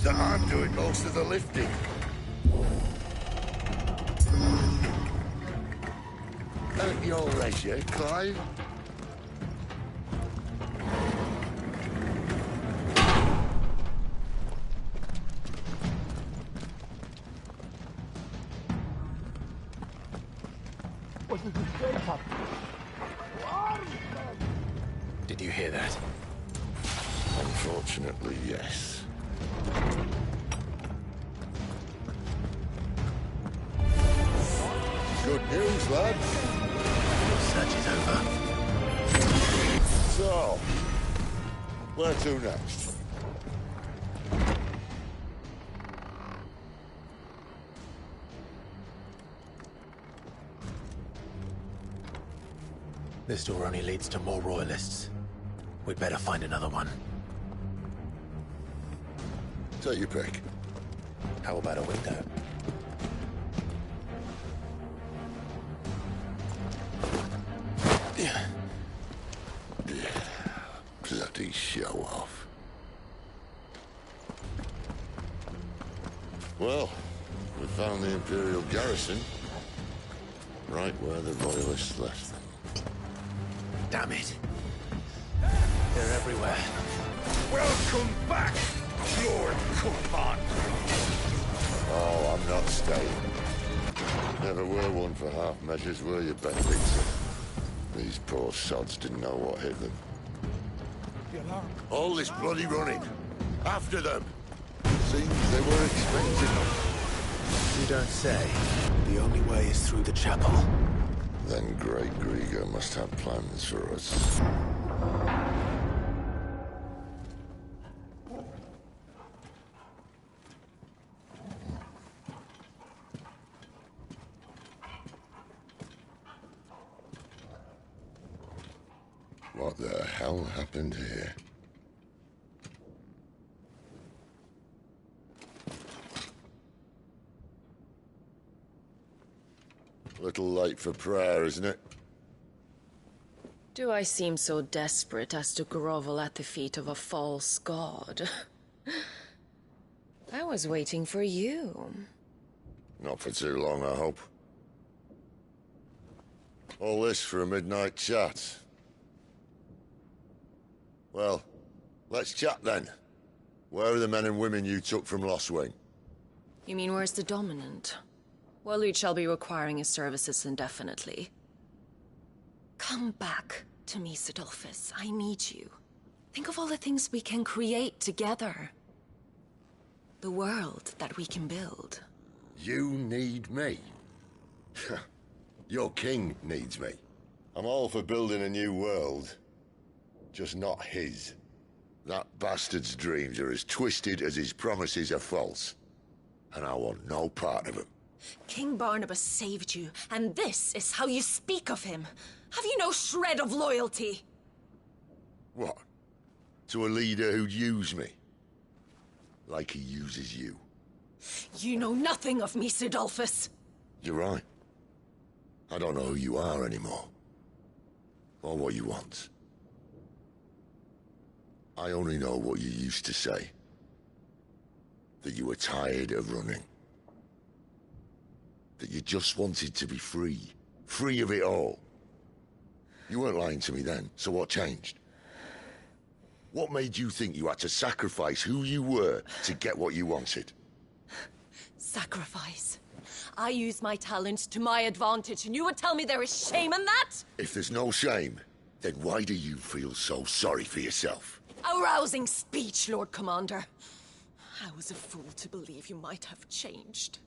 H: That I'm doing most of the lifting. At your leisure, Clive.
B: Did you hear that?
H: Unfortunately, yes. Good news, lads.
B: Search is over.
H: So, where to next?
B: This door only leads to more royalists. We'd better find another one.
H: Take your pick.
B: How about a window?
H: Bloody show off. Well, we found the Imperial garrison. Right where the Royalists left them.
B: Damn it. They're everywhere.
N: Welcome back, Lord Commander.
H: Oh, I'm not staying. Never were one for half measures, were you, Benedicta? These poor sods didn't know what hit them. All this bloody running. After them. Seems they were expecting them.
B: You don't say. The only way is through the chapel.
H: Then Great Grieger must have plans for us. What the hell happened here? Little late for prayer, isn't it?
F: Do I seem so desperate as to grovel at the feet of a false god? I was waiting for you.
H: Not for too long, I hope. All this for a midnight chat. Well, let's chat then. Where are the men and women you took from Lost Wing?
F: You mean where's the dominant? Waleed shall be requiring his services indefinitely. Come back to me, Sidolphus. I need you. Think of all the things we can create together. The world that we can build.
H: You need me? Your king needs me. I'm all for building a new world. Just not his. That bastard's dreams are as twisted as his promises are false. And I want no part of them.
F: King Barnabas saved you, and this is how you speak of him. Have you no shred of loyalty?
H: What? To a leader who'd use me? Like he uses you.
F: You know nothing of me, Sidolphus.
H: You're right. I don't know who you are anymore. Or what you want. I only know what you used to say. That you were tired of running. That you just wanted to be free. Free of it all. You weren't lying to me then, so what changed? What made you think you had to sacrifice who you were to get what you wanted?
F: Sacrifice. I use my talents to my advantage, and you would tell me there is shame in that?
H: If there's no shame, then why do you feel so sorry for yourself?
F: A rousing speech, Lord Commander. I was a fool to believe you might have changed.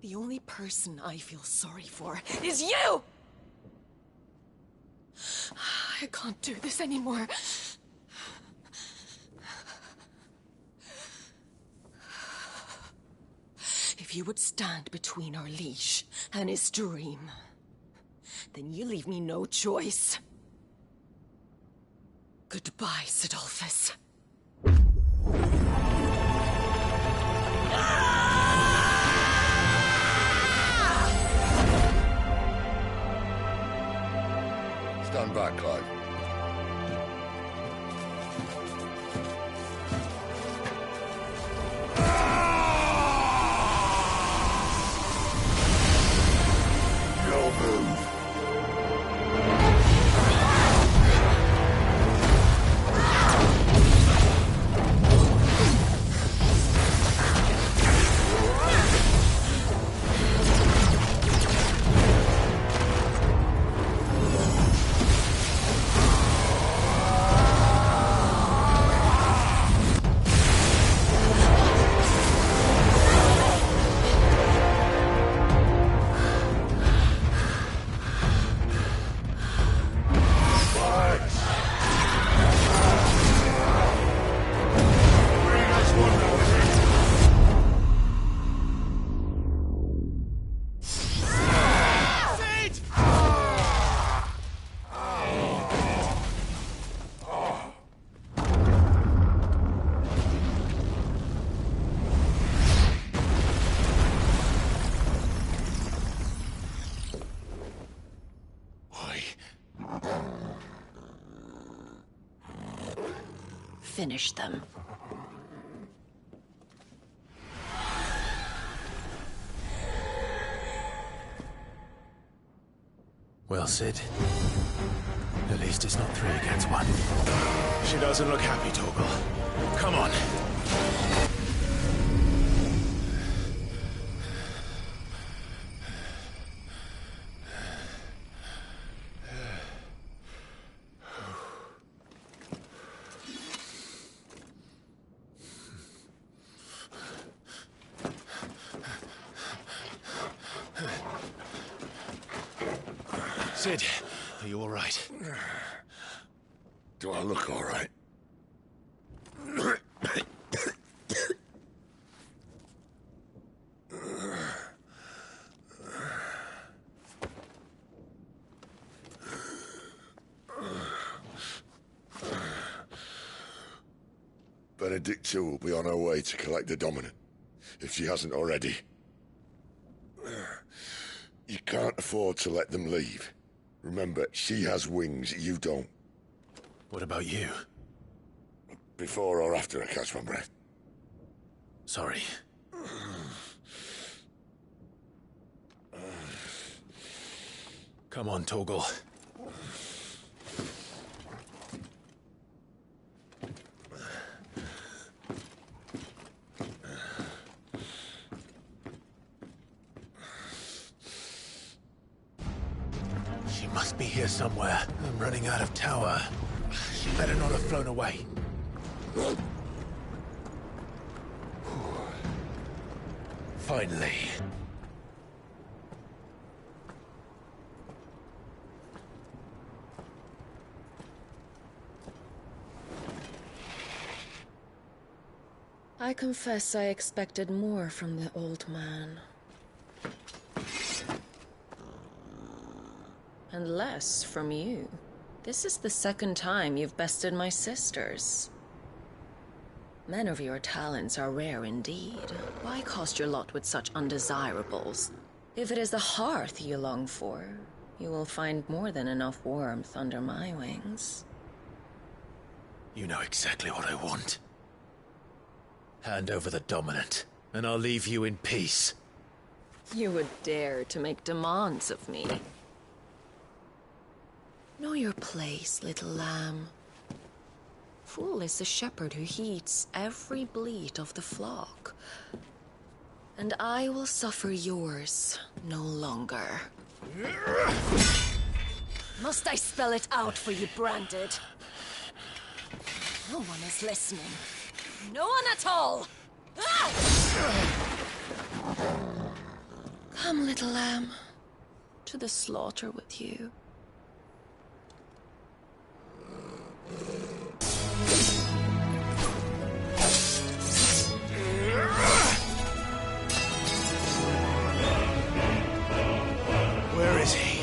F: The only person I feel sorry for is you! I can't do this anymore. If you would stand between our liege and his dream, Then you leave me no choice. Goodbye, Sidolphus.
H: Stand back, Clive. No move.
F: Finish them.
B: Well, Sid. At least it's not 3 against 1.
C: She doesn't look happy, Torgal. Come on. Sid, are you all right?
H: Do I look all right? Benedicta will be on her way to collect the Dominant, if she hasn't already. You can't afford to let them leave. Remember, she has wings, you don't.
B: What about you?
H: Before or after I catch my breath?
B: Sorry. Come on, Torgal. She must be here somewhere. I'm running out of tower. She better not have flown away. Finally.
F: I confess I expected more from the old man. And less from you. This is the second time you've bested my sisters. Men of your talents are rare indeed. Why cast your lot with such undesirables? If it is the hearth you long for, you will find more than enough warmth under my wings.
B: You know exactly what I want. Hand over the Dominant, and I'll leave you in peace.
F: You would dare to make demands of me. Know your place, little lamb. Fool is the shepherd who heeds every bleat of the flock. And I will suffer yours no longer. Must I spell it out for you, Branded? No one is listening. No one at all! Ah! Come, little lamb. To the slaughter with you.
B: Where is he?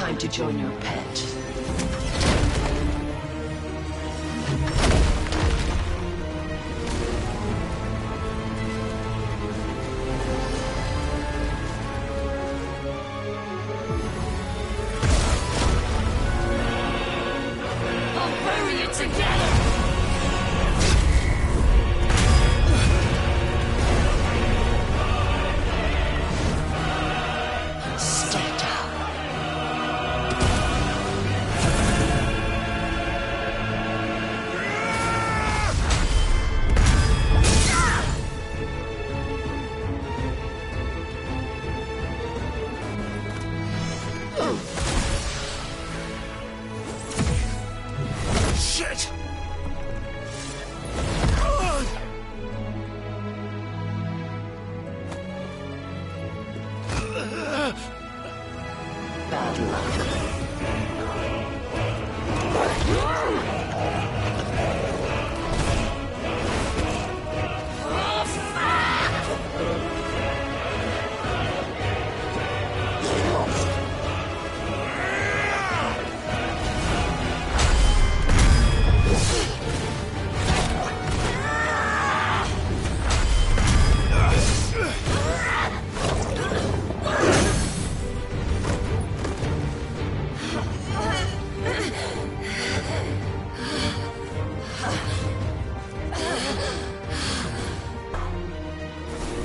A: time to join your pet.
D: I'll bury you together!
A: Stay down.
D: Shit!
A: Bad luck.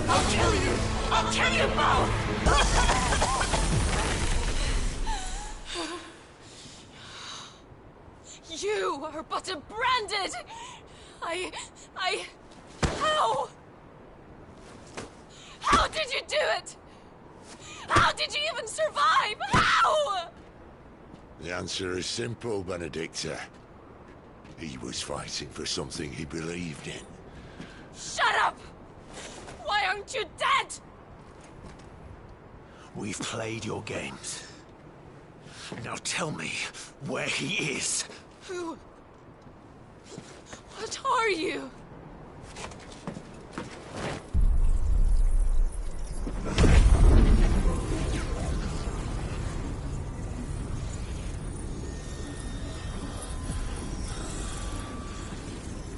D: I'll kill you! I'll kill you both!
V: You are but a branded! How? How did you do it? How did you even survive? How?
H: The answer is simple, Benedicta. He was fighting for something he believed in.
V: Shut up! Why aren't you dead?
D: We've played your games. Now tell me where he is.
V: Who? What are you?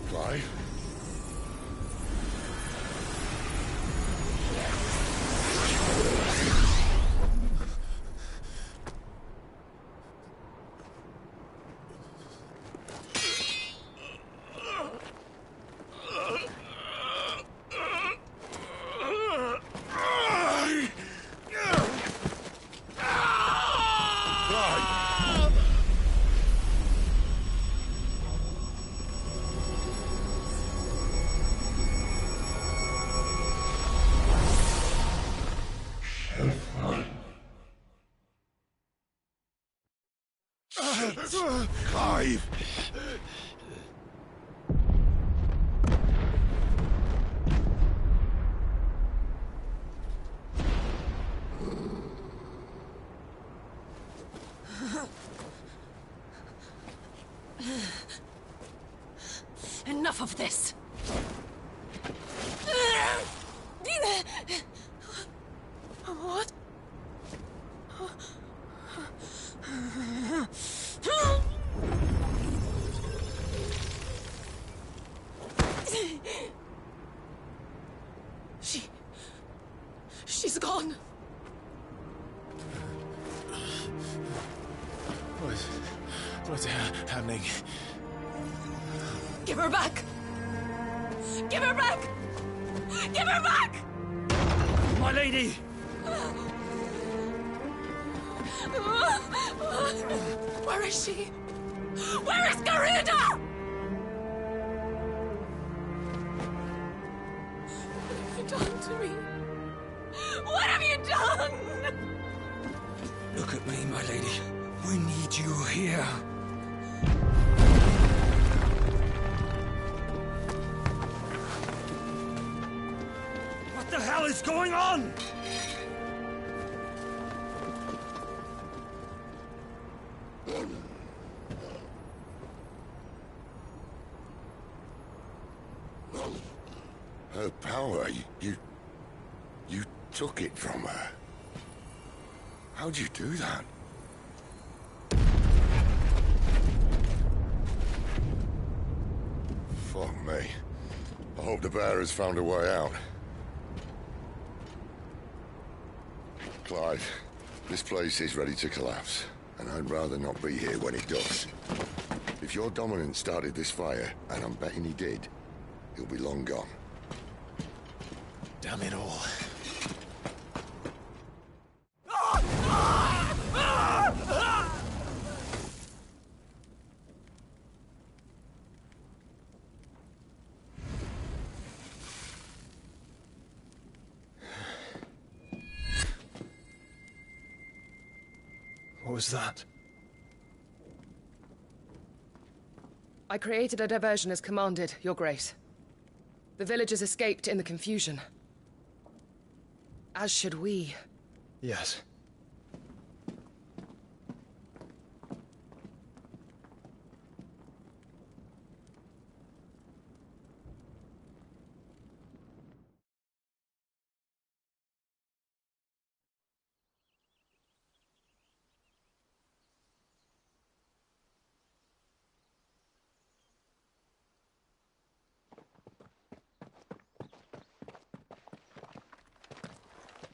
H: Clive? Clive!
V: Enough of this! What? She's gone.
D: What's happening?
V: Give her back! Give her back! Give her back!
D: My lady!
V: Where is she? Where is Garuda? What have you done to me? What have you done?
P: Look at me, my lady. We need you here.
D: What the hell is going on?
H: Her power, you took it from her. How'd you do that? Fuck me. I hope the bear has found a way out. Clive, this place is ready to collapse, and I'd rather not be here when it does. If your dominant started this fire, and I'm betting he did, he'll be long gone.
B: Damn it all.
C: What was that?
O: I created a diversion as commanded, Your Grace. The villagers escaped in the confusion. As should we.
C: Yes.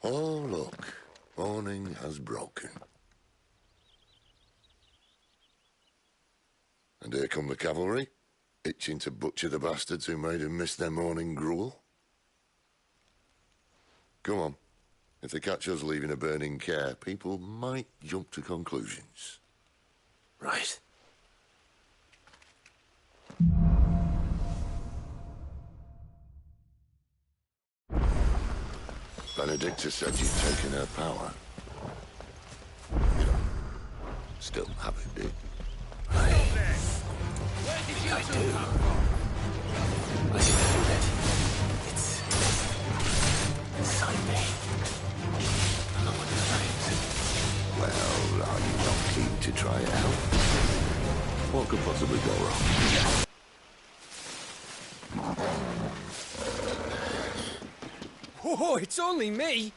H: Oh, look. Morning has broken. And here come the cavalry, itching to butcher the bastards who made them miss their morning gruel. Come on. If they catch us leaving a burning care, people might jump to conclusions.
B: Right.
H: Benedicta said you'd taken her power. You don't still have it, do you?
B: I do. I can feel it. It's inside me. Along with the flames.
H: Well, are you not keen to try it out? What could possibly go wrong?
M: Oh, it's only me!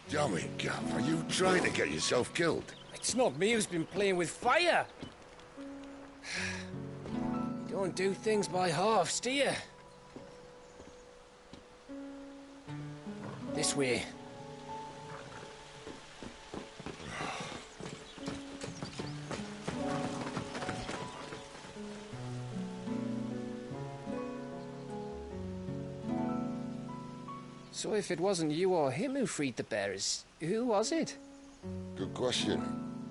H: Damn it, Gav, are you trying to get yourself killed?
M: It's not me who's been playing with fire! You don't do things by halves, do you? This way. So if it wasn't you or him who freed the bearers, who was it?
H: Good question.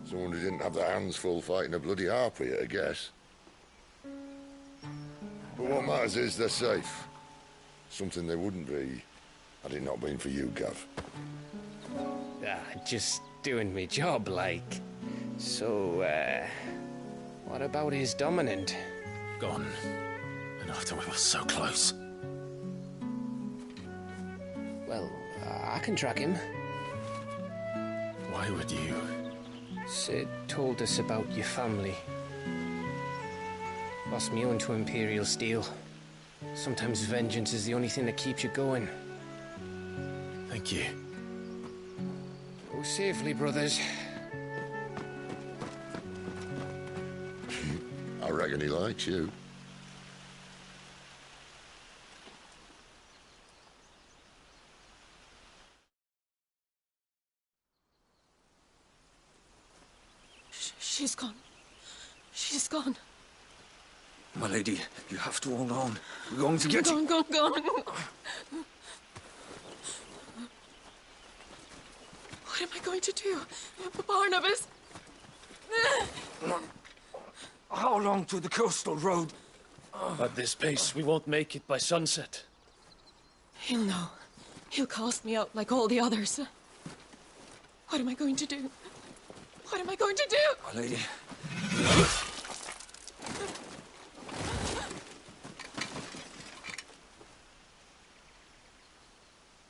H: Someone who didn't have their hands full fighting a bloody harpy, I guess. But what matters is they're safe. Something they wouldn't be had it not been for you, Gav.
M: Just doing me job, like. So, what about his dominant?
B: Gone. And after we were so close.
M: Well, I can track him.
B: Why would you?
M: Sid told us about your family. Lost me own to Imperial Steel. Sometimes vengeance is the only thing that keeps you going.
B: Thank you.
M: Go safely, brothers.
H: I reckon he likes you.
V: She's gone. She's gone.
U: My lady, you have to hold on. We're going to get you.
V: Gone. What am I going to do? Barnabas?
U: How long to the coastal road?
N: At this pace, we won't make it by sunset.
V: He'll know. He'll cast me out like all the others. What am I going to do? What am I going to do?
U: My lady.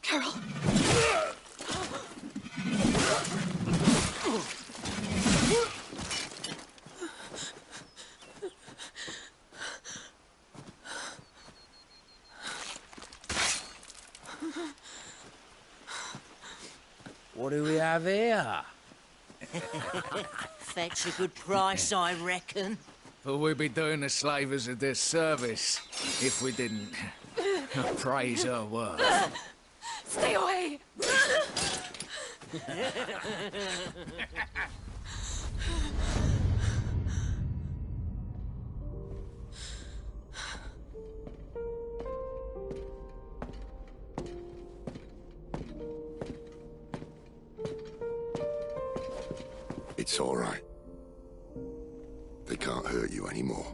V: Carol.
D: What do we have here?
I: Fetch a good price, I reckon. But we'd be doing the slavers a disservice if we didn't praise her work.
V: Stay away!
H: It's all right. They can't hurt you anymore.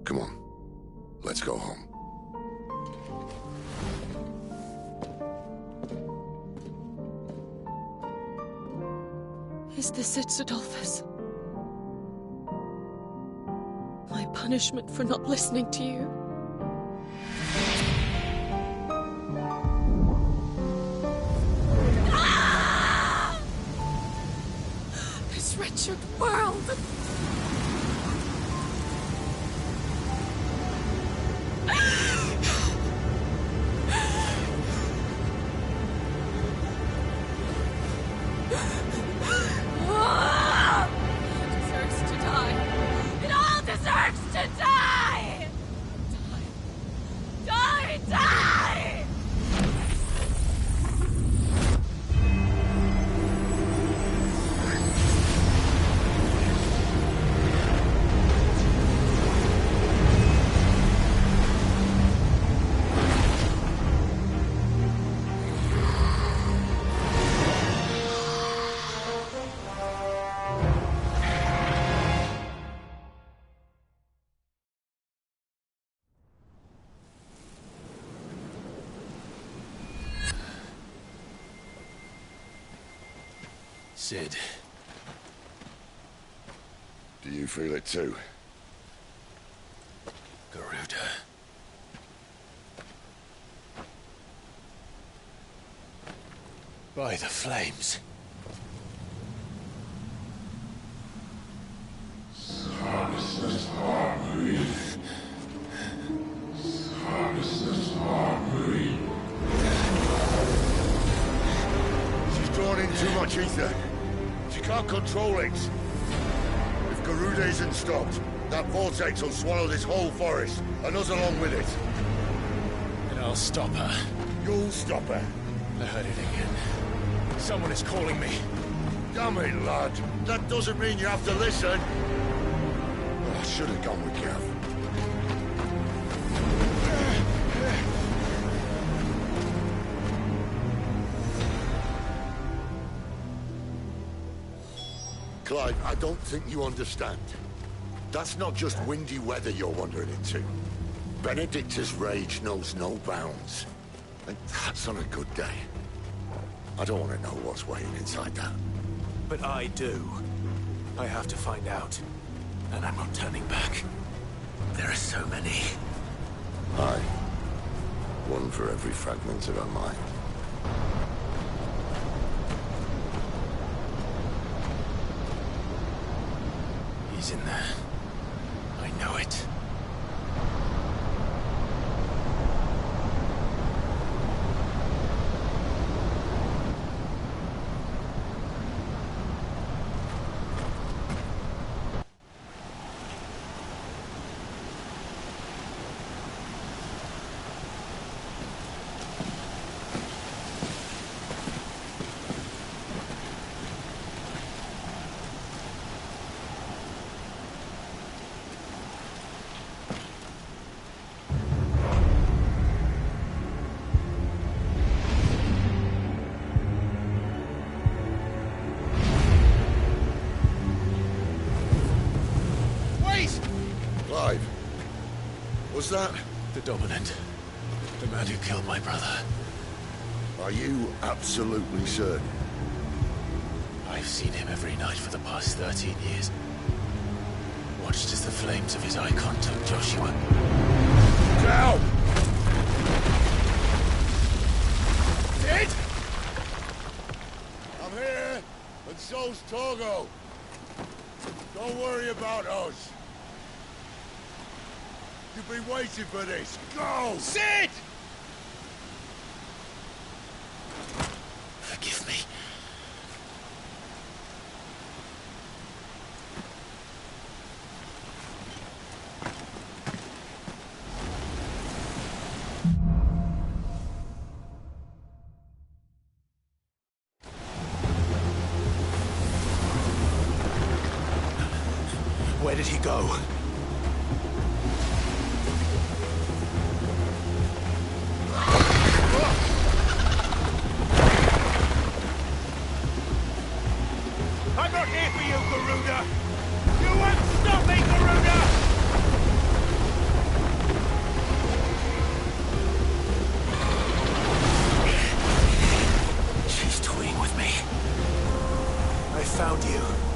H: Come on. Let's go home.
V: Is this it, Adolphus? My punishment for not listening to you? This wretched world! Deserves to die. It all deserves to die! Die! Die! Die!
B: Sid.
H: Do you feel it too?
B: Garuda. By the flames.
H: She's drawn in too much ether. She can't control it. If Garuda isn't stopped, that vortex will swallow this whole forest, and us along with it.
B: And I'll stop her.
H: You'll stop her.
B: I heard it again. Someone is calling me.
H: Damn it, lad. That doesn't mean you have to listen. Oh, I should have gone with Gav. Clive, I don't think you understand. That's not just windy weather you're wandering into. Benedicta's rage knows no bounds. And that's on a good day. I don't want to know what's waiting inside that.
B: But I do. I have to find out. And I'm not turning back. There are so many.
H: Aye. One for every fragment of our mind.
B: He's in there. I know it.
H: Clive, was that?
B: The Dominant. The man who killed my brother.
H: Are you absolutely certain?
B: I've seen him every night for the past 13 years. Watched as the flames of his icon took Joshua.
H: Down!
B: Dead?
H: I'm here, and so's Torgo. Don't worry about us. You've been waiting for this. Go!
B: Sid!
L: did he go?
N: I'm not here for you, Garuda! You won't stop me, Garuda!
L: She's toying with me. I found you.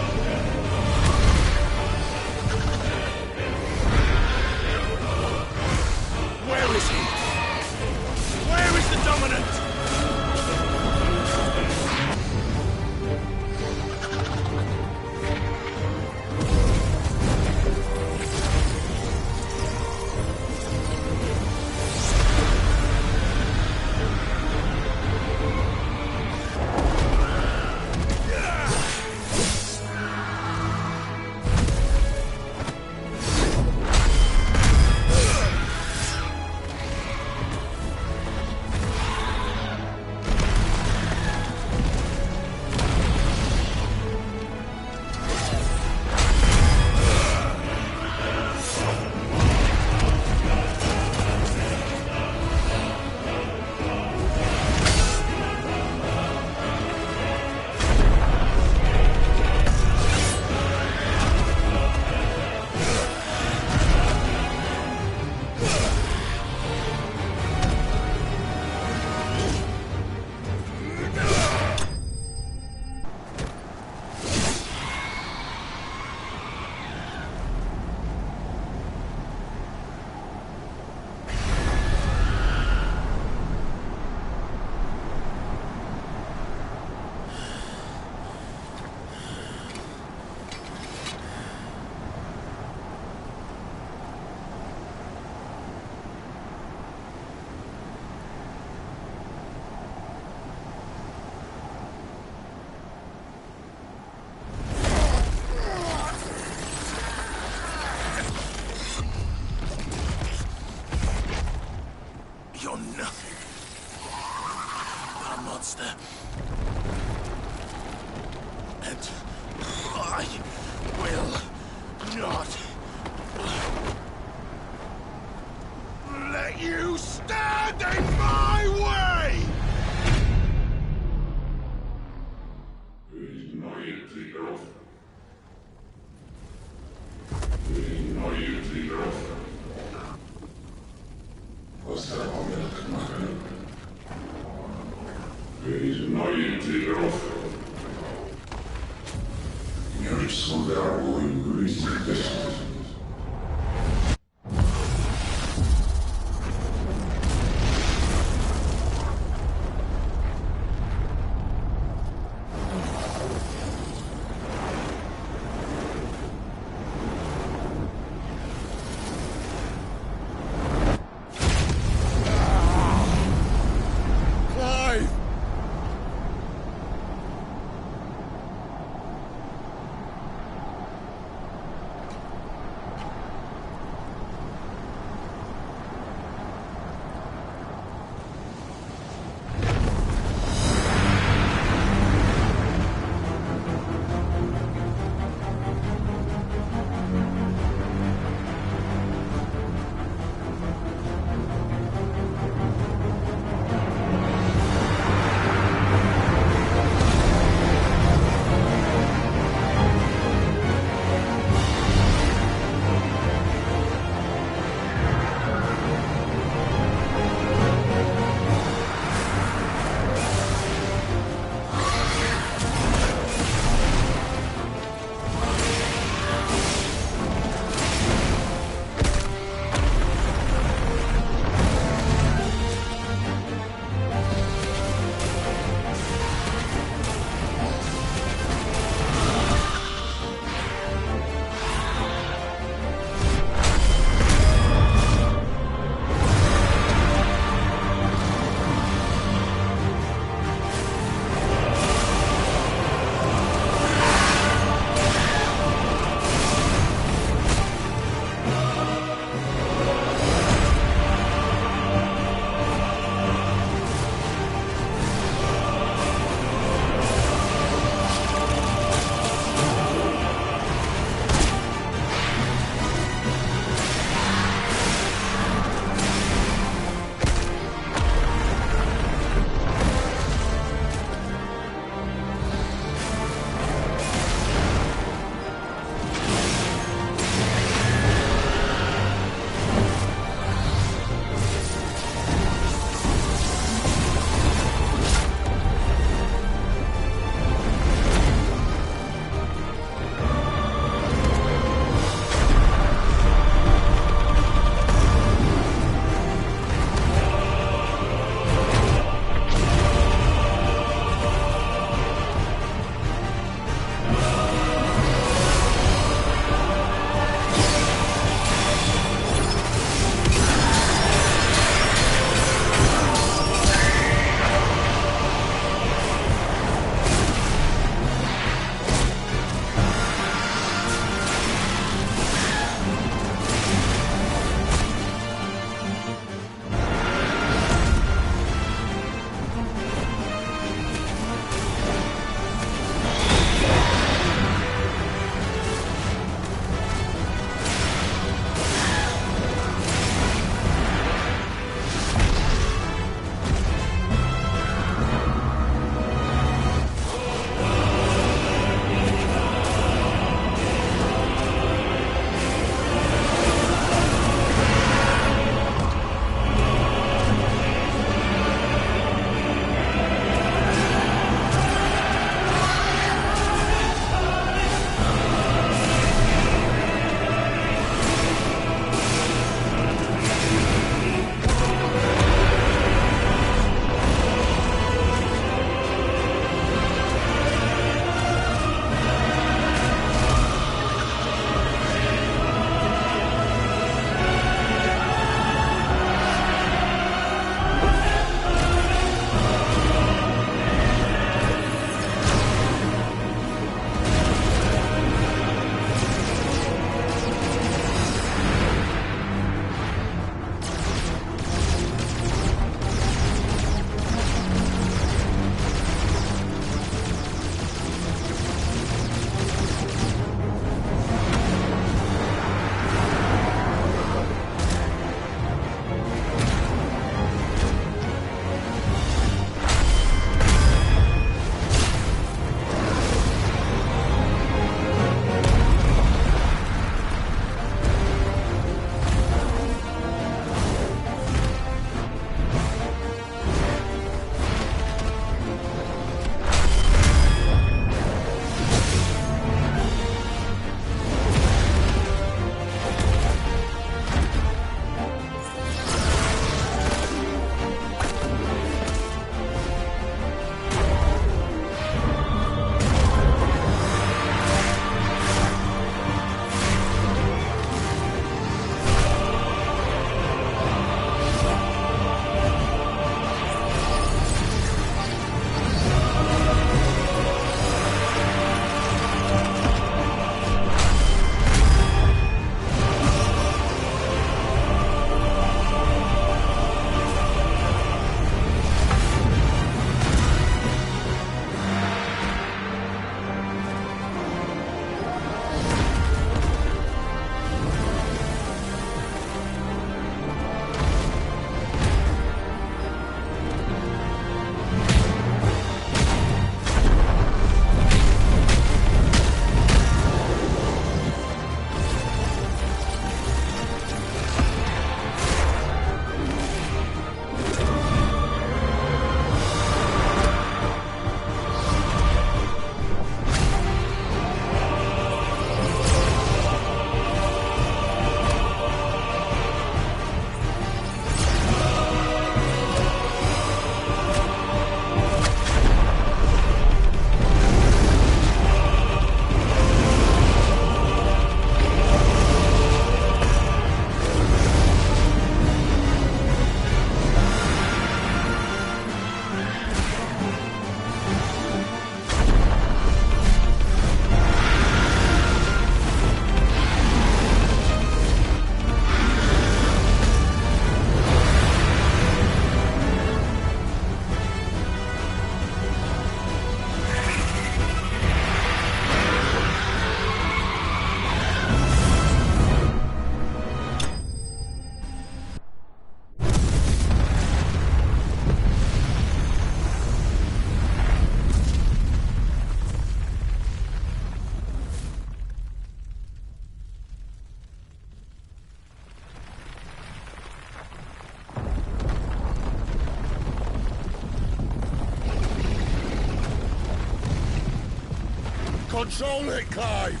H: Control it, Clive!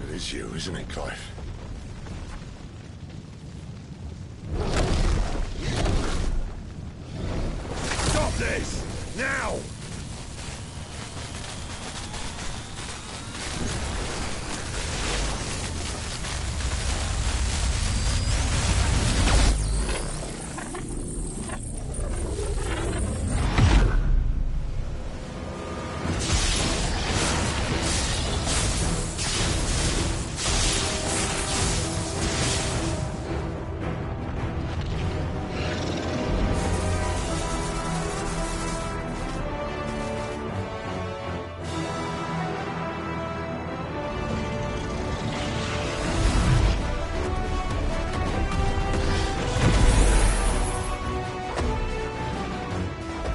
H: It is you, isn't it, Clive? Stop this! Now!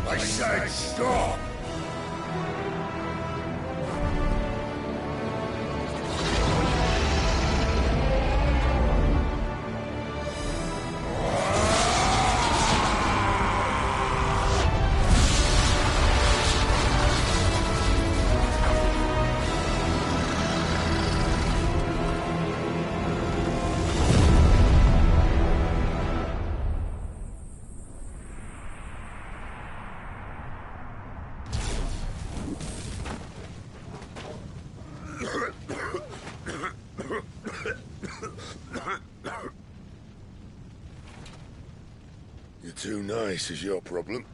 H: I said stop! You're too nice is your problem.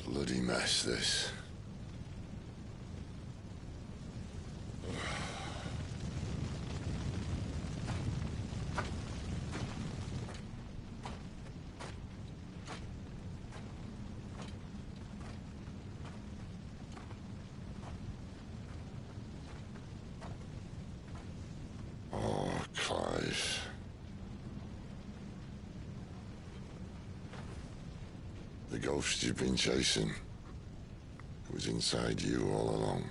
H: Bloody mess, this. Clive. The ghost you've been chasing was inside you all along.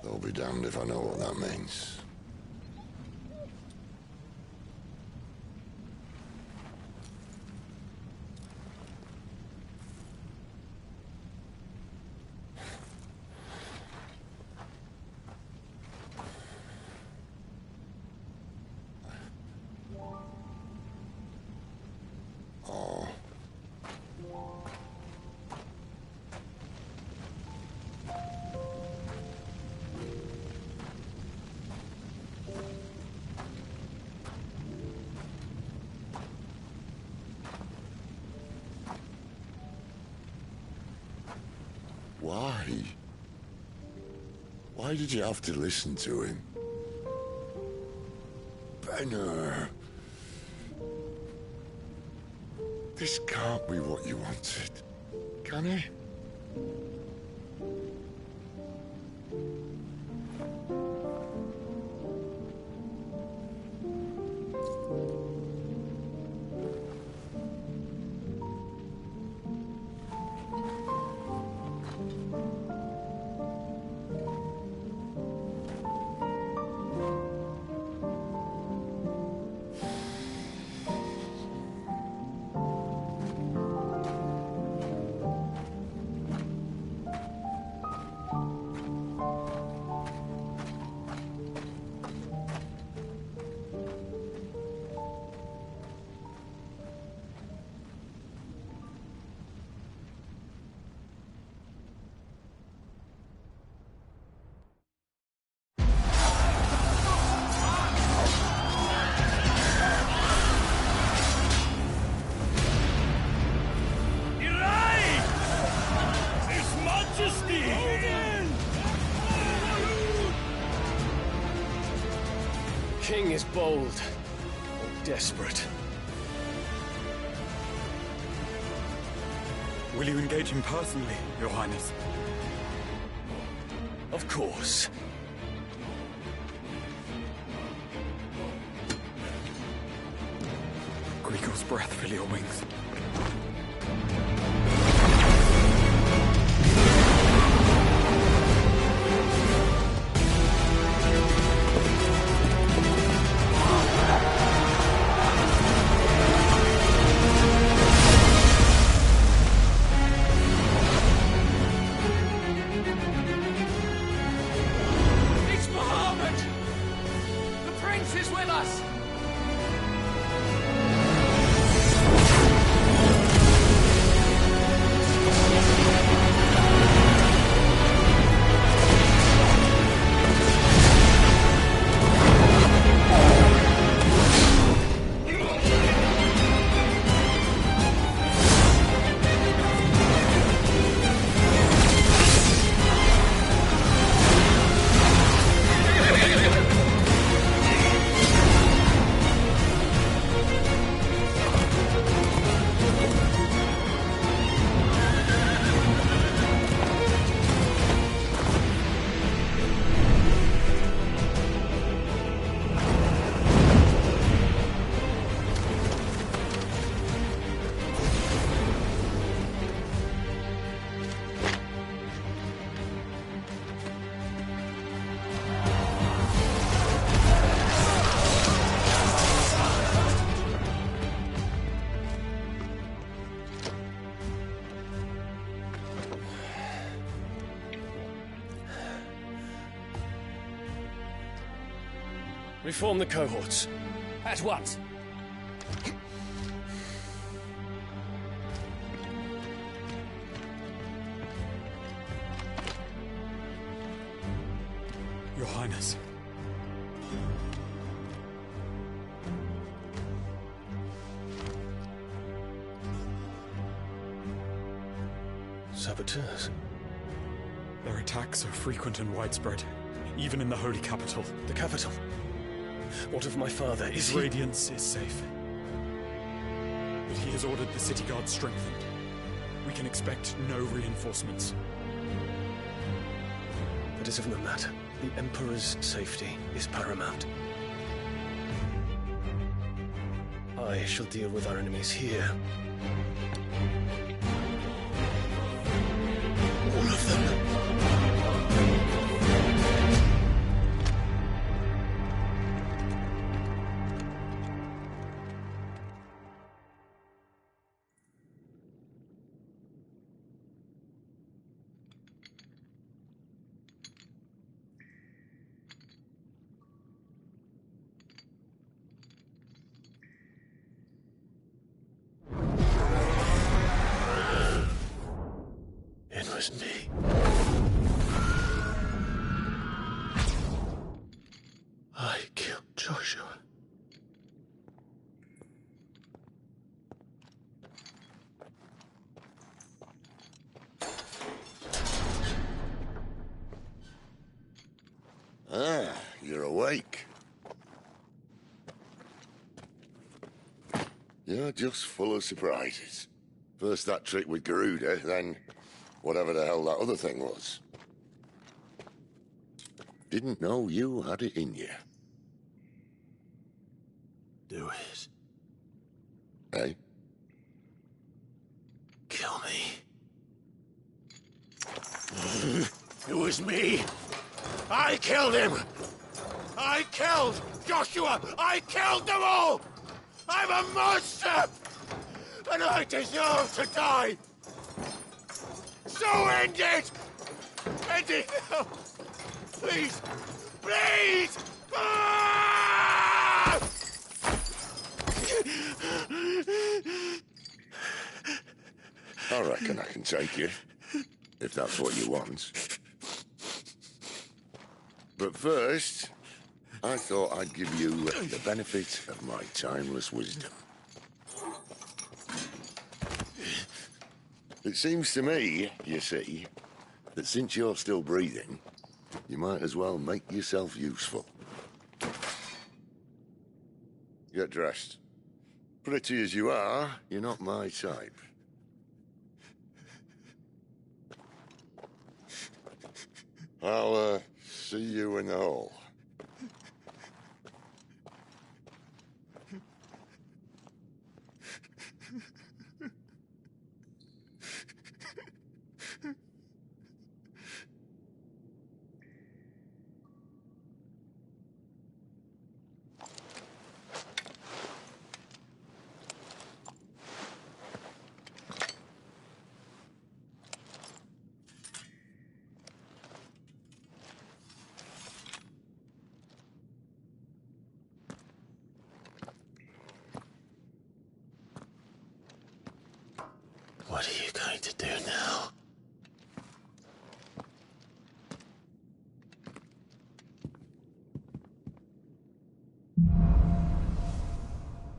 H: They'll be damned if I know what that means. Why? Why did you have to listen to him? Benner. This can't be what you wanted, can it?
C: King is bold, or desperate.
E: Will you engage him personally, Your Highness?
C: Of course.
E: Greagle's breath fill your wings.
J: Reform the cohorts.
P: At once.
E: Your Highness.
J: Saboteurs.
E: Their attacks are frequent and widespread, even in the Holy Capital.
J: The capital? What of my father?
E: His radiance is safe. But he has ordered the city guard strengthened. We can expect no reinforcements.
J: That is of no matter. The Emperor's safety is paramount. I shall deal with our enemies here. All of them. It was me. I killed Joshua.
H: Ah, you're awake. You're just full of surprises. First that trick with Garuda, then whatever the hell that other thing was. Didn't know you had it in you.
B: Do it.
H: Eh?
B: Kill me. It was me. I killed him. I killed Joshua. I killed them all. I'm a monster. And I deserve to die. So end it. End it now. Please. Please. Ah!
H: I reckon I can take you, if that's what you want. But first, I thought I'd give you the benefit of my timeless wisdom. It seems to me, you see, that since you're still breathing, you might as well make yourself useful. Get dressed. Pretty as you are, you're not my type. I'll, see you in the hall.
B: What are you going to do now?